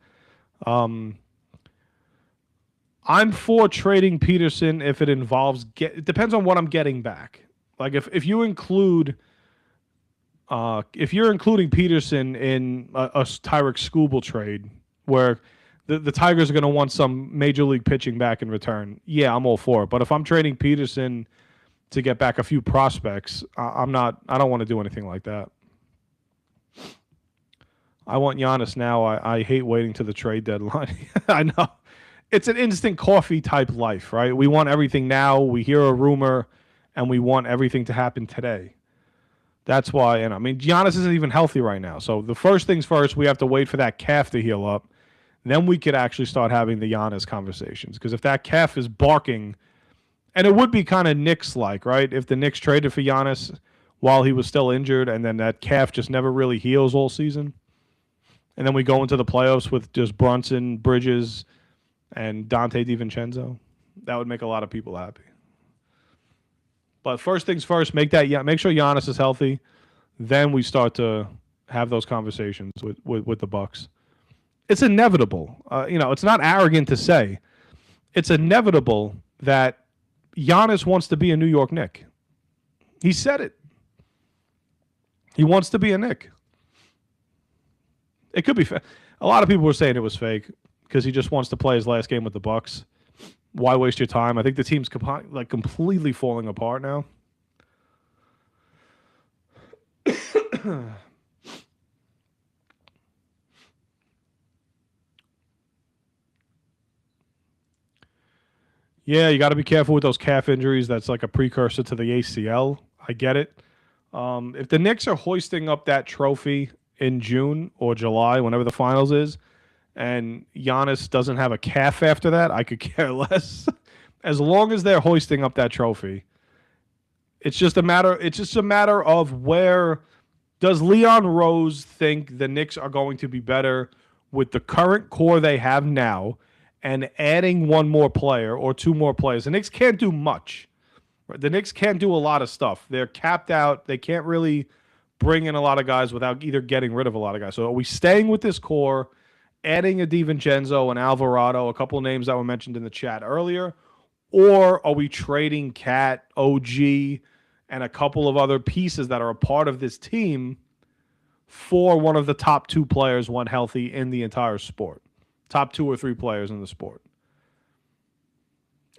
I'm for trading Peterson if it involves it depends on what I'm getting back. Like if you include if you're including Peterson in a Tyreek Skubal trade where the Tigers are going to want some major league pitching back in return, yeah, I'm all for it. But if I'm trading Peterson to get back a few prospects, I'm not. I don't want to do anything like that. I want Giannis now. I hate waiting to the trade deadline. I know. It's an instant coffee type life, right? We want everything now. We hear a rumor, and we want everything to happen today. That's why, and I mean, Giannis isn't even healthy right now. So the first things first, we have to wait for that calf to heal up. Then we could actually start having the Giannis conversations. Because if that calf is barking, and it would be kind of Knicks-like, right? If the Knicks traded for Giannis while he was still injured, and then that calf just never really heals all season, and then we go into the playoffs with just Brunson, Bridges, and Dante DiVincenzo, that would make a lot of people happy. But first things first, make sure Giannis is healthy. Then we start to have those conversations with the Bucks. It's inevitable. It's not arrogant to say. It's inevitable that Giannis wants to be a New York Knick. He said it. He wants to be a Knick. It could be fake. A lot of people were saying it was fake because he just wants to play his last game with the Bucks. Why waste your time? I think the team's completely falling apart now. Yeah, you got to be careful with those calf injuries. That's like a precursor to the ACL. I get it. If the Knicks are hoisting up that trophy in June or July, whenever the finals is, and Giannis doesn't have a calf after that, I could care less. As long as they're hoisting up that trophy, it's just a matter of where does Leon Rose think the Knicks are going to be better with the current core they have now and adding one more player or two more players. The Knicks can't do much. The Knicks can't do a lot of stuff. They're capped out. They can't really bring in a lot of guys without either getting rid of a lot of guys. So are we staying with this core, adding a DiVincenzo and Alvarado, a couple of names that were mentioned in the chat earlier, or are we trading Cat, OG, and a couple of other pieces that are a part of this team for one of the top two players, when healthy, in the entire sport? Top 2 or 3 players in the sport.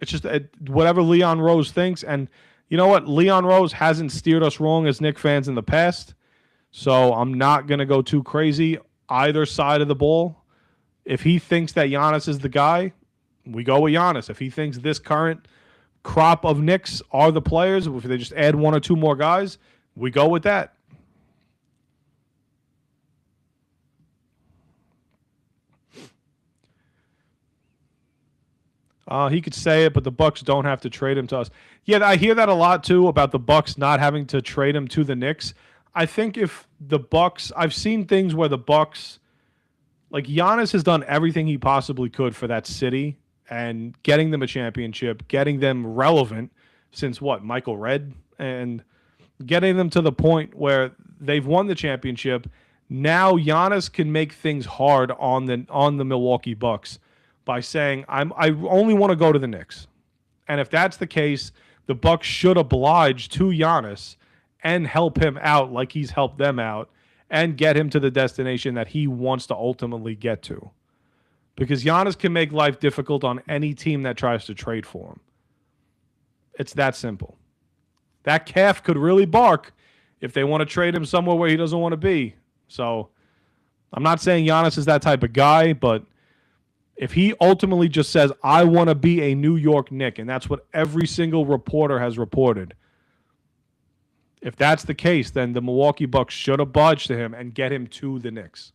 It's just whatever Leon Rose thinks. And you know what? Leon Rose hasn't steered us wrong as Knicks fans in the past. So I'm not going to go too crazy either side of the ball. If he thinks that Giannis is the guy, we go with Giannis. If he thinks this current crop of Knicks are the players, if they just add 1 or 2 more guys, we go with that. He could say it, but the Bucks don't have to trade him to us. Yeah, I hear that a lot too about the Bucks not having to trade him to the Knicks. I think if the Bucks, I've seen things where the Bucks, like Giannis has done everything he possibly could for that city and getting them a championship, getting them relevant since Michael Redd, and getting them to the point where they've won the championship. Now Giannis can make things hard on the Milwaukee Bucks by saying, I only want to go to the Knicks. And if that's the case, the Bucks should oblige to Giannis and help him out like he's helped them out and get him to the destination that he wants to ultimately get to. Because Giannis can make life difficult on any team that tries to trade for him. It's that simple. That calf could really bark if they want to trade him somewhere where he doesn't want to be. So I'm not saying Giannis is that type of guy, but if he ultimately just says, I want to be a New York Knick, and that's what every single reporter has reported, if that's the case, then the Milwaukee Bucks should oblige to him and get him to the Knicks.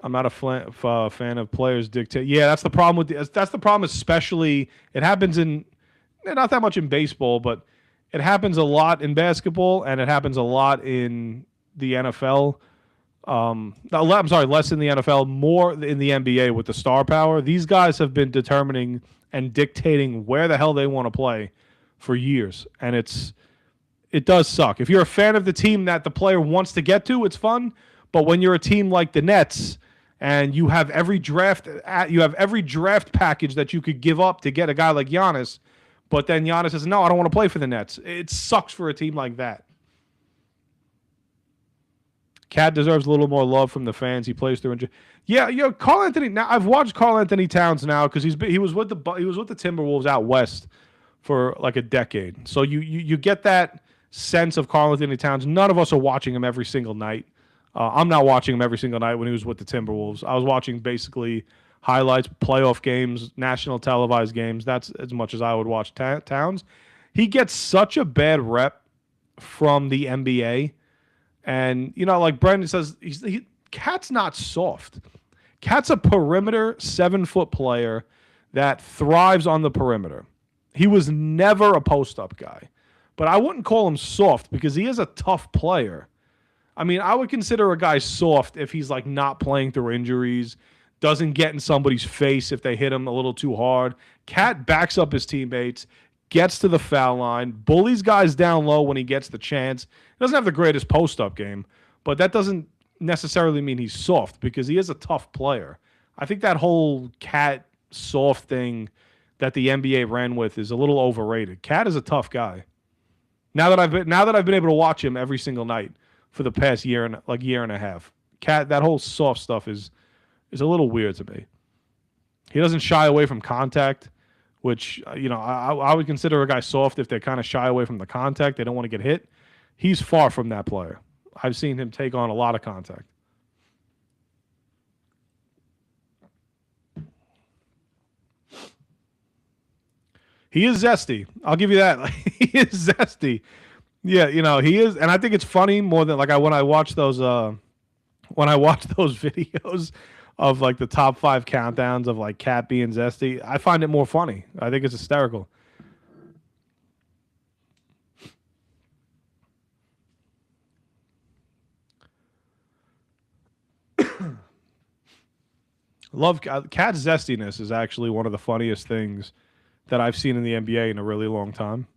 I'm not a fan of players dictate. Yeah, that's the problem that's the problem, especially it happens in not that much in baseball, but it happens a lot in basketball and it happens a lot in the NFL. I'm sorry, less in the NFL, more in the NBA with the star power. These guys have been determining and dictating where the hell they want to play for years, and it does suck. If you're a fan of the team that the player wants to get to, it's fun, but when you're a team like the Nets and you have every draft package that you could give up to get a guy like Giannis, but then Giannis says, "No, I don't want to play for the Nets." It sucks for a team like that. Cat deserves a little more love from the fans. He plays through. Yeah, Carl Anthony. Now I've watched Carl Anthony Towns now because he was with the Timberwolves out west for like a decade. So you get that sense of Carl Anthony Towns. None of us are watching him every single night. I'm not watching him every single night when he was with the Timberwolves. I was watching basically highlights, playoff games, national televised games. That's as much as I would watch Towns. He gets such a bad rep from the NBA. And, like Brendan says, Cat's not soft. Cat's a perimeter 7-foot player that thrives on the perimeter. He was never a post-up guy. But I wouldn't call him soft because he is a tough player. I mean, I would consider a guy soft if he's like not playing through injuries, doesn't get in somebody's face if they hit him a little too hard. Cat backs up his teammates, gets to the foul line, bullies guys down low when he gets the chance. He doesn't have the greatest post-up game, but that doesn't necessarily mean he's soft because he is a tough player. I think that whole Cat soft thing that the NBA ran with is a little overrated. Cat is a tough guy. Now that I've been able to watch him every single night for the past year and a half, Cat, that whole soft stuff is a little weird to me. He doesn't shy away from contact, which I would consider a guy soft if they're kind of shy away from the contact. They don't want to get hit. He's far from that player. I've seen him take on a lot of contact. He is zesty. I'll give you that. He is zesty. Yeah, he is, and I think it's funny more than when I watch those videos of like the top 5 countdowns of like Cat being zesty. I find it more funny. I think it's hysterical. Love Cat's zestiness is actually one of the funniest things that I've seen in the NBA in a really long time.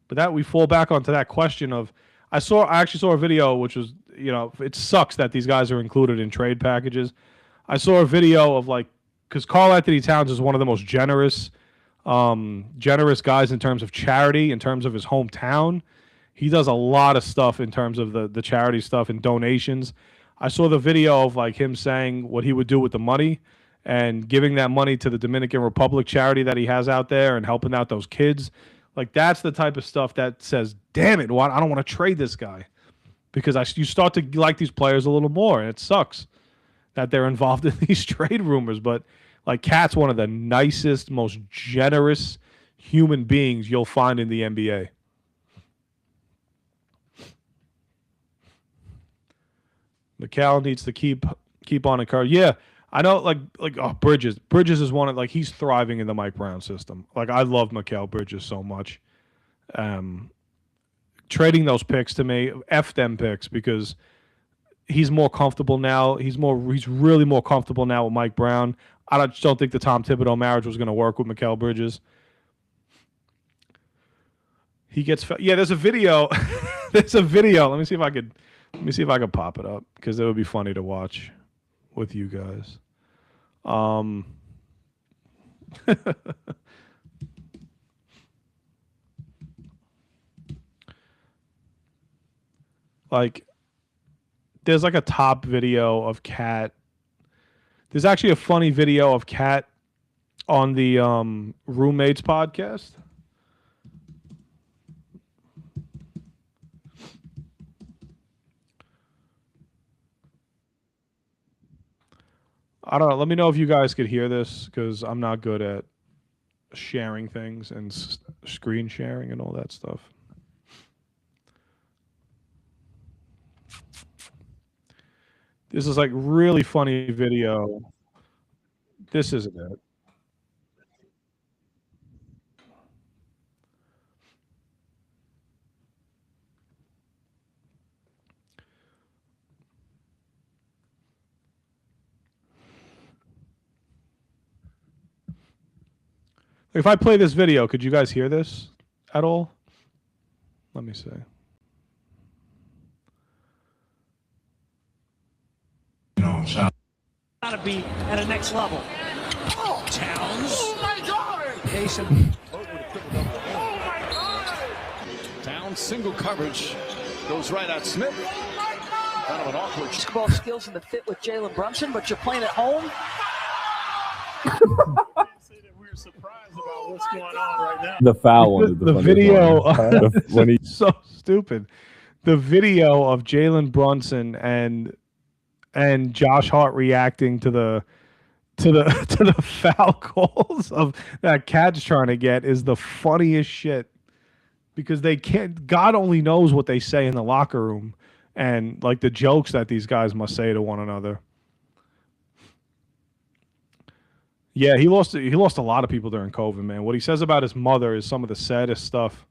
But that we fall back onto that question of I actually saw a video which was it sucks that these guys are included in trade packages. I saw a video of because Carl Anthony Towns is one of the most generous guys in terms of charity, in terms of his hometown. He does a lot of stuff in terms of the charity stuff and donations. I saw the video of him saying what he would do with the money and giving that money to the Dominican Republic charity that he has out there and helping out those kids. That's the type of stuff that says, damn it, I don't want to trade this guy. Because you start to like these players a little more, and it sucks that they're involved in these trade rumors. But Cat's one of the nicest, most generous human beings you'll find in the NBA. McCall needs to keep on encouraging. Yeah, I know. Bridges. Bridges is one of he's thriving in the Mike Brown system. I love Mikal Bridges so much. Trading those picks to me, F them picks because he's more comfortable now. He's really more comfortable now with Mike Brown. I just don't think the Tom Thibodeau marriage was going to work with Mikal Bridges. He gets there's a video. There's a video. Let me see if I could pop it up because it would be funny to watch with you guys. There's a top video of Cat. There's actually a funny video of Cat on the Roommates podcast. I don't know. Let me know if you guys could hear this because I'm not good at sharing things and screen sharing and all that stuff. This is really funny video. This isn't it. If I play this video, could you guys hear this at all? Let me see. Got to be at a next level. Oh, Towns. Oh, my God. Jason. Oh, my God. Towns, single coverage. Goes right at Smith. Kind of an awkward. Basketball skills and the fit with Jalen Brunson, but you're playing at home. Say that we're surprised about what's going on right now. The foul one. The video when he so stupid. The video of Jalen Brunson and Josh Hart reacting to the foul calls of that Cat's trying to get is the funniest shit, because they can't. God only knows what they say in the locker room and like the jokes that these guys must say to one another. Yeah, he lost a lot of people during COVID, man. What he says about his mother is some of the saddest stuff.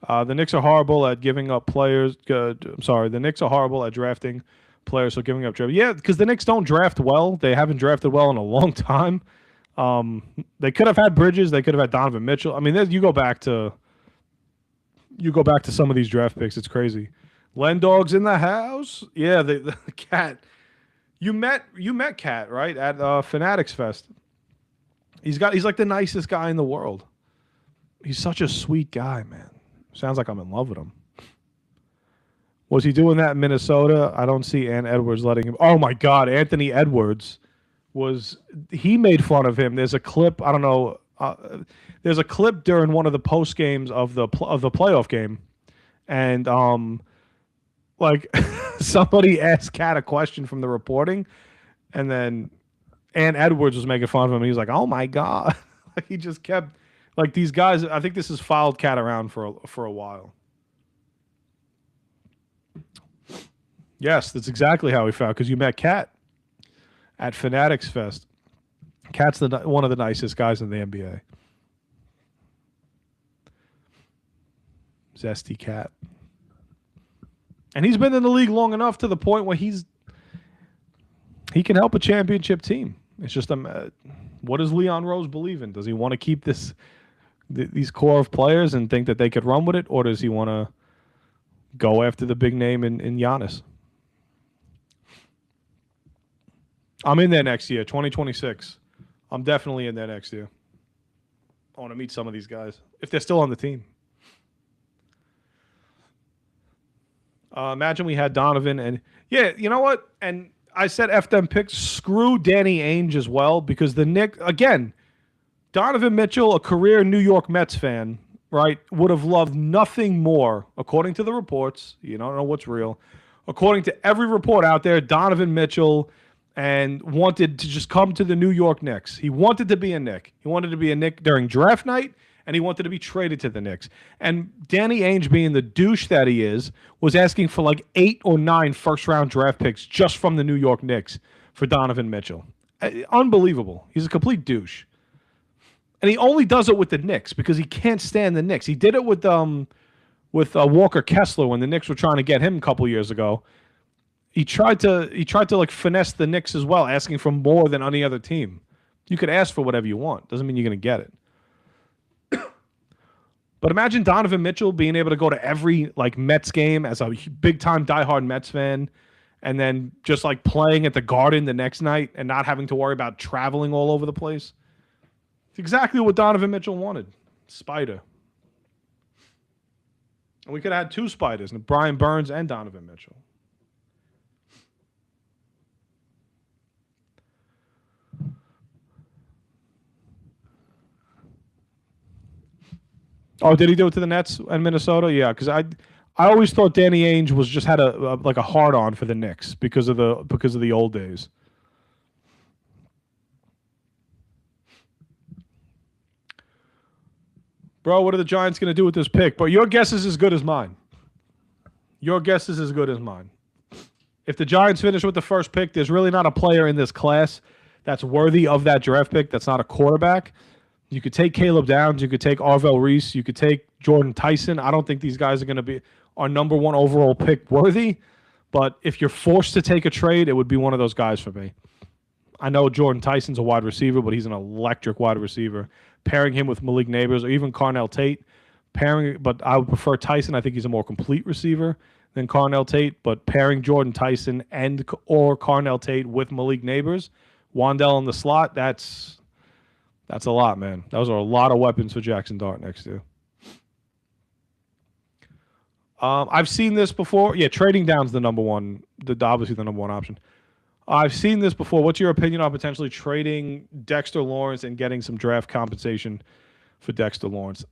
The Knicks are horrible at giving up players. The Knicks are horrible at drafting players, so giving up draft. Yeah, because the Knicks don't draft well. They haven't drafted well in a long time. They could have had Bridges. They could have had Donovan Mitchell. I mean, you go back to some of these draft picks. It's crazy. Len Dog's in the house. Yeah, the Cat. You met Cat, right, at Fanatics Fest. He's like the nicest guy in the world. He's such a sweet guy, man. Sounds like I'm in love with him. Was he doing that in Minnesota? I don't see Ant Edwards letting him. Oh my God, Anthony Edwards he made fun of him. There's a clip. I don't know. There's a clip during one of the post games of the playoff game, and like somebody asked Cat a question from the reporting, and then Ant Edwards was making fun of him. And he was like, "Oh my God!" Like he just kept like these guys. I think this has followed Cat around for a while. Yes, that's exactly how he found, because you met Cat at Fanatics Fest. Cat's one of the nicest guys in the NBA. Zesty Cat. And he's been in the league long enough to the point where he can help a championship team. It's just what does Leon Rose believe in? Does he want to keep these core of players and think that they could run with it, or does he want to go after the big name in Giannis? I'm in there next year, 2026. I'm definitely in there next year. I want to meet some of these guys if they're still on the team. Imagine we had Donovan and you know what? And I said F them picks. Screw Danny Ainge as well, because the Knicks, again, Donovan Mitchell, a career New York Mets fan, right, would have loved nothing more, according to the reports. You don't know what's real. According to every report out there, Donovan Mitchell and wanted to just come to the New York Knicks. He wanted to be a Knick. He wanted to be a Knick during draft night, and he wanted to be traded to the Knicks. And Danny Ainge, being the douche that he is, was asking for like 8 or 9 first-round draft picks just from the New York Knicks for Donovan Mitchell. Unbelievable. He's a complete douche. And he only does it with the Knicks because he can't stand the Knicks. He did it with Walker Kessler when the Knicks were trying to get him a couple years ago. He tried to like finesse the Knicks as well, asking for more than any other team. You could ask for whatever you want. Doesn't mean you're going to get it. But imagine Donovan Mitchell being able to go to every like Mets game as a big-time diehard Mets fan, and then just like playing at the Garden the next night and not having to worry about traveling all over the place. It's exactly what Donovan Mitchell wanted. Spider. And we could have had 2 spiders, Brian Burns and Donovan Mitchell. Oh, did he do it to the Nets and Minnesota? Yeah, because I always thought Danny Ainge was just had a hard on for the Knicks because of the old days. Bro, what are the Giants going to do with this pick? But your guess is as good as mine. Your guess is as good as mine. If the Giants finish with the first pick, there's really not a player in this class that's worthy of that draft pick that's not a quarterback. You could take Caleb Downs. You could take Arvell Reese. You could take Jordan Tyson. I don't think these guys are going to be our number 1 overall pick worthy. But if you're forced to take a trade, it would be one of those guys for me. I know Jordan Tyson's a wide receiver, but he's an electric wide receiver. Pairing him with Malik Neighbors or even Carnell Tate But I would prefer Tyson. I think he's a more complete receiver than Carnell Tate. But pairing Jordan Tyson or Carnell Tate with Malik Neighbors, Wandell in the slot, that's a lot, man. Those are a lot of weapons for Jackson Dart next year. I've seen this before. Yeah, trading down's the number one, obviously the number one option. I've seen this before. What's your opinion on potentially trading Dexter Lawrence and getting some draft compensation for Dexter Lawrence?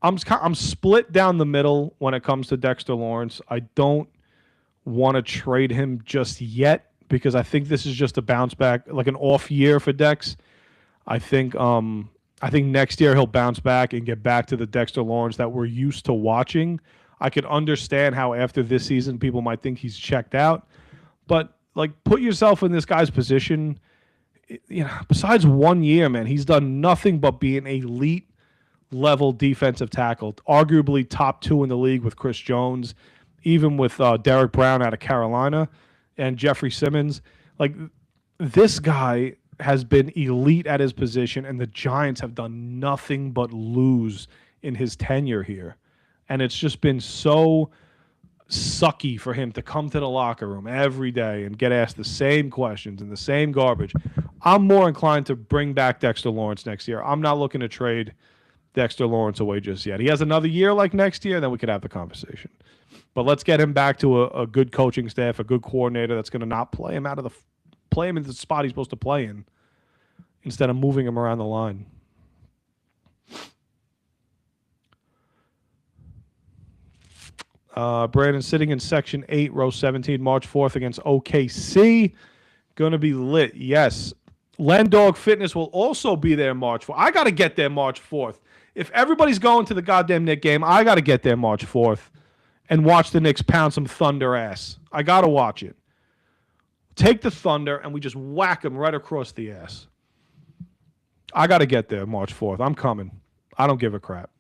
I'm split down the middle when it comes to Dexter Lawrence. I don't want to trade him just yet because I think this is just a bounce back, like an off year for Dex. I think next year he'll bounce back and get back to the Dexter Lawrence that we're used to watching. I could understand how after this season people might think he's checked out, but like put yourself in this guy's position. You know, besides 1 year, man, he's done nothing but be an elite level defensive tackle, arguably top 2 in the league with Chris Jones, even with Derek Brown out of Carolina and Jeffrey Simmons. Like, this guy has been elite at his position, and the Giants have done nothing but lose in his tenure here. And it's just been so sucky for him to come to the locker room every day and get asked the same questions and the same garbage. I'm more inclined to bring back Dexter Lawrence next year. I'm not looking to trade Dexter Lawrence away just yet. He has another year like next year, then we could have the conversation. But let's get him back to a good coaching staff, a good coordinator that's going to not play him in the spot he's supposed to play in instead of moving him around the line. Brandon sitting in Section 8, Row 17, March 4th against OKC. Going to be lit, yes. Len Dog Fitness will also be there March 4th. I got to get there March 4th. If everybody's going to the goddamn Knicks game, I got to get there March 4th and watch the Knicks pound some Thunder ass. I got to watch it. Take the Thunder and we just whack them right across the ass. I got to get there March 4th. I'm coming. I don't give a crap.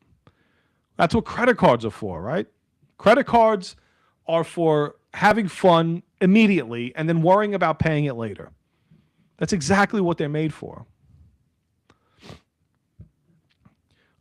That's what credit cards are for, right? Credit cards are for having fun immediately and then worrying about paying it later. That's exactly what they're made for.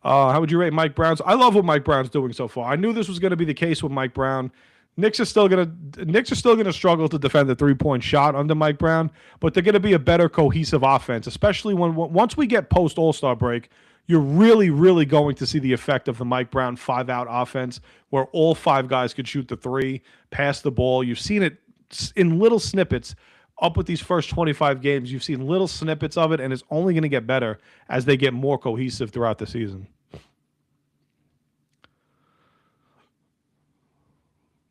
How would you rate Mike Brown's? I love what Mike Brown's doing so far. I knew this was going to be the case with Mike Brown. Knicks are still going to struggle to defend the three-point shot under Mike Brown, but they're going to be a better cohesive offense, especially once we get post All-Star break. You're really, really going to see the effect of the Mike Brown 5-out offense where all 5 guys could shoot the three, pass the ball. You've seen it in little snippets up with these first 25 games. You've seen little snippets of it, and it's only going to get better as they get more cohesive throughout the season.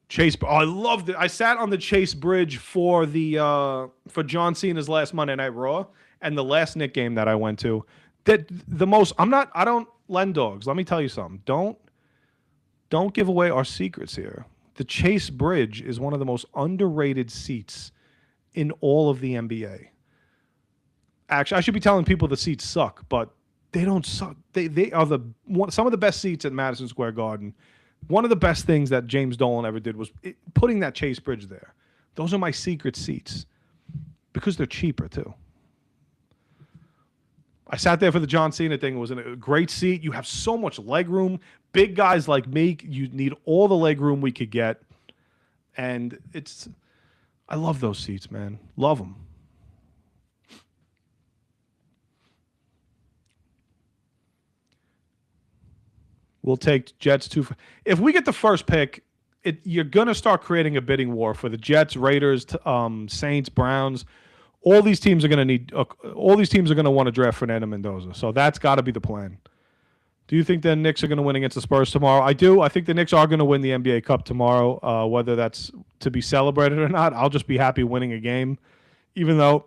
Chase, I loved it. I sat on the Chase Bridge for John Cena's last Monday Night Raw and the last Knick game that I went to. I don't lend dogs. Let me tell you something. Don't give away our secrets here. The Chase Bridge is one of the most underrated seats in all of the NBA. Actually, I should be telling people the seats suck, but they don't suck. They are some of the best seats at Madison Square Garden. One of the best things that James Dolan ever did was putting that Chase Bridge there. Those are my secret seats because they're cheaper too. I sat there for the John Cena thing. It was a great seat. You have so much leg room. Big guys like me, you need all the leg room we could get. And I love those seats, man. Love them. We'll take Jets 2. If we get the first pick, you're going to start creating a bidding war for the Jets, Raiders, Saints, Browns. All these teams are going to want to draft Fernando Mendoza. So that's got to be the plan. Do you think the Knicks are going to win against the Spurs tomorrow? I do. I think the Knicks are going to win the NBA Cup tomorrow. Whether that's to be celebrated or not, I'll just be happy winning a game. Even though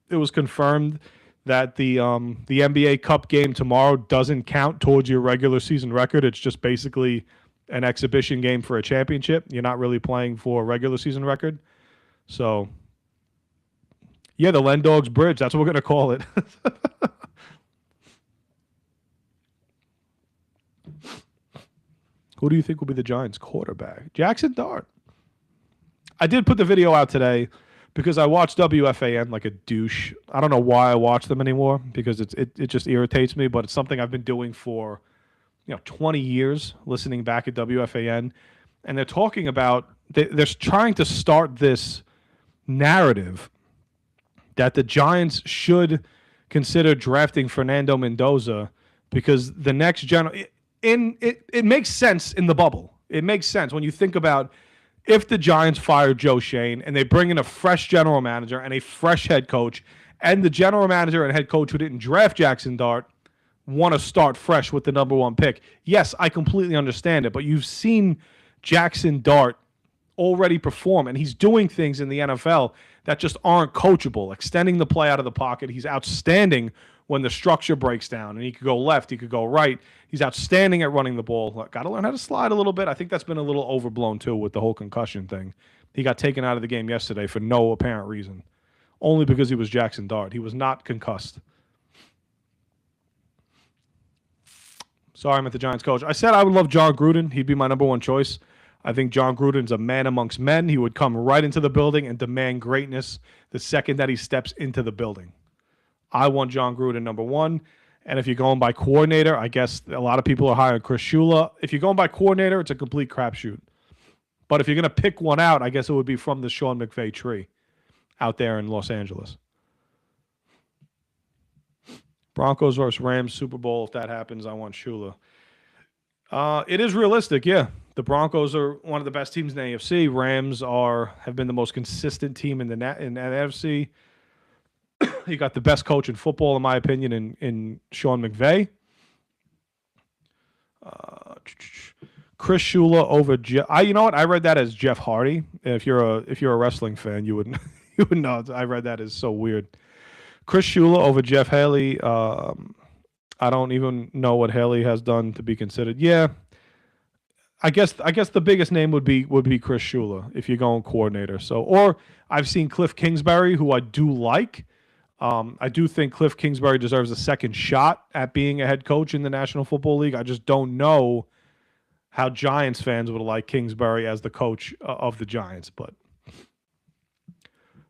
it was confirmed that the NBA Cup game tomorrow doesn't count towards your regular season record. It's just basically an exhibition game for a championship. You're not really playing for a regular season record. So, yeah, the Len Dogs Bridge. That's what we're going to call it. Who do you think will be the Giants' quarterback? Jackson Dart. I did put the video out today because I watched WFAN like a douche. I don't know why I watch them anymore because it just irritates me, but it's something I've been doing for 20 years listening back at WFAN, and they're talking about they're trying to start this narrative that the Giants should consider drafting Fernando Mendoza because the next it makes sense in the bubble. It makes sense when you think about if the Giants fire Joe Shane and they bring in a fresh general manager and a fresh head coach, and the general manager and head coach who didn't draft Jackson Dart want to start fresh with the number 1 pick. Yes, I completely understand it, but you've seen Jackson Dart already perform, and he's doing things in the NFL that just aren't coachable, extending the play out of the pocket. He's outstanding when the structure breaks down, and he could go left, he could go right. He's outstanding at running the ball. Got to learn how to slide a little bit. I think that's been a little overblown, too, with the whole concussion thing. He got taken out of the game yesterday for no apparent reason, only because he was Jackson Dart. He was not concussed. Sorry, I'm at the Giants coach. I said I would love John Gruden. He'd be my number 1 choice. I think John Gruden's a man amongst men. He would come right into the building and demand greatness the second that he steps into the building. I want John Gruden number 1. And if you're going by coordinator, I guess a lot of people are high on Chris Shula. If you're going by coordinator, it's a complete crapshoot. But if you're going to pick one out, I guess it would be from the Sean McVay tree out there in Los Angeles. Broncos versus Rams Super Bowl. If that happens, I want Shula. It is realistic, yeah. The Broncos are one of the best teams in the AFC. Rams have been the most consistent team in the NFC. You got the best coach in football, in my opinion, in Sean McVay. Chris Shula over Jeff. You know what? I read that as Jeff Hardy. If you're a wrestling fan, you would know. I read that as so weird. Chris Shula over Jeff Haley. I don't even know what Haley has done to be considered. Yeah, I guess the biggest name would be Chris Shula if you're going coordinator. So, or I've seen Cliff Kingsbury, who I do like. I do think Cliff Kingsbury deserves a second shot at being a head coach in the National Football League. I just don't know how Giants fans would like Kingsbury as the coach of the Giants, but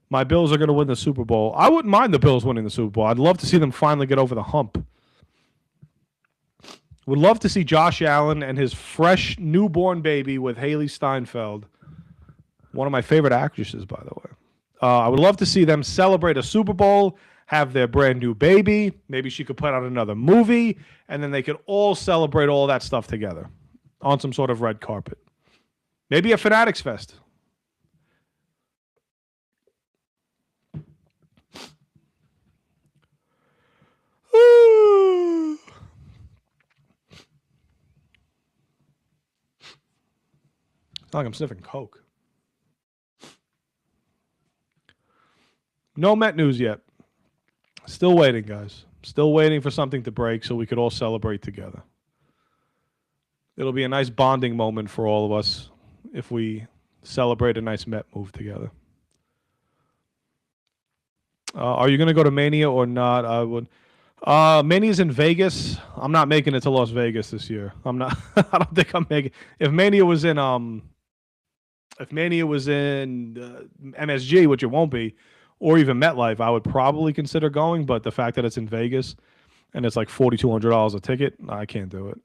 my Bills are going to win the Super Bowl. I wouldn't mind the Bills winning the Super Bowl. I'd love to see them finally get over the hump. Would love to see Josh Allen and his fresh newborn baby with Haley Steinfeld, one of my favorite actresses, by the way. I would love to see them celebrate a Super Bowl, have their brand new baby. Maybe she could put out another movie, and then they could all celebrate all that stuff together on some sort of red carpet. Maybe a Fanatics Fest. It's like I'm sniffing Coke. No Met news yet. Still waiting, guys. Still waiting for something to break so we could all celebrate together. It'll be a nice bonding moment for all of us if we celebrate a nice Met move together. Are you going to go to Mania or not? I would. Mania's in Vegas. I'm not making it to Las Vegas this year. I'm not. I don't think I'm making. If Mania was in MSG, which it won't be, or even MetLife, I would probably consider going. But the fact that it's in Vegas and it's like $4,200 a ticket, I can't do it.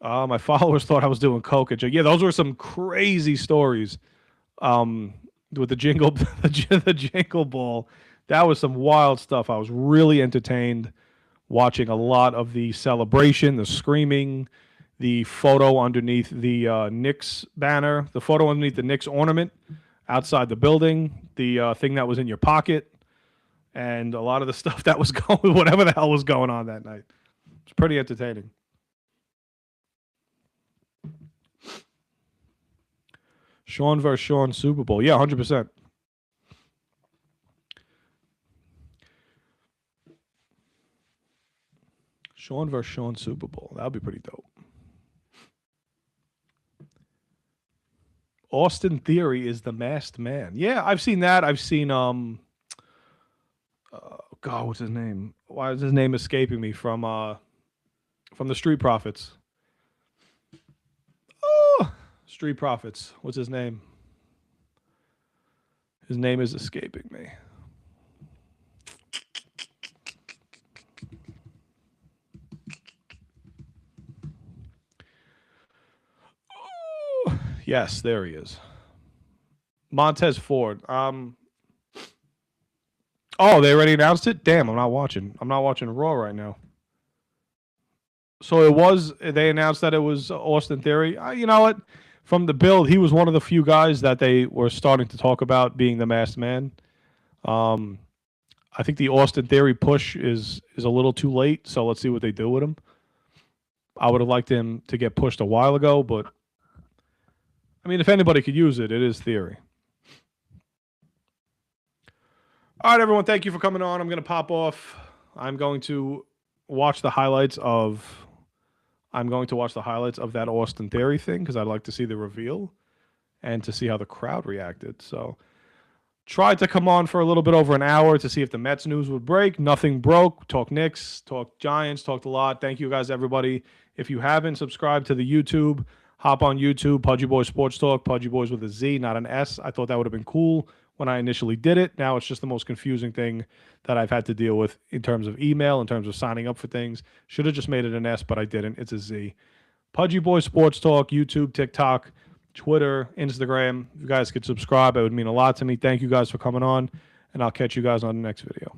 My followers thought I was doing coke. Yeah, those were some crazy stories. With the jingle, the jingle ball, that was some wild stuff. I was really entertained watching a lot of the celebration, the screaming, the photo underneath the Knicks banner, the photo underneath the Knicks ornament outside the building, the thing that was in your pocket, and a lot of the stuff that was going, whatever the hell was going on that night. It's pretty entertaining. Sean versus Sean Super Bowl. Yeah, 100%. Sean versus Sean Super Bowl. That would be pretty dope. Austin Theory is the masked man. Yeah, I've seen that. I've seen God, what's his name? Why is his name escaping me from the Street Profits? Oh, Street Profits. What's his name? His name is escaping me. Yes, there he is. Montez Ford. Oh, they already announced it? Damn, I'm not watching Raw right now. So they announced that it was Austin Theory. You know what? From the build, he was one of the few guys that they were starting to talk about being the masked man. I think the Austin Theory push is a little too late, so let's see what they do with him. I would have liked him to get pushed a while ago, but I mean, if anybody could use it, it is Theory. All right, everyone, thank you for coming on. I'm going to pop off. I'm going to watch the highlights of that Austin Theory thing because I'd like to see the reveal and to see how the crowd reacted. So tried to come on for a little bit over an hour to see if the Mets news would break. Nothing broke. Talk Knicks, talk Giants, talked a lot. Thank you guys, everybody. If you haven't subscribed to the YouTube, hop on YouTube, Pudgy Boys Sports Talk, Pudgy Boys with a Z, not an S. I thought that would have been cool when I initially did it. Now it's just the most confusing thing that I've had to deal with in terms of email, in terms of signing up for things. Should have just made it an S, but I didn't. It's a Z. Pudgy Boys Sports Talk, YouTube, TikTok, Twitter, Instagram. If you guys could subscribe, it would mean a lot to me. Thank you guys for coming on, and I'll catch you guys on the next video.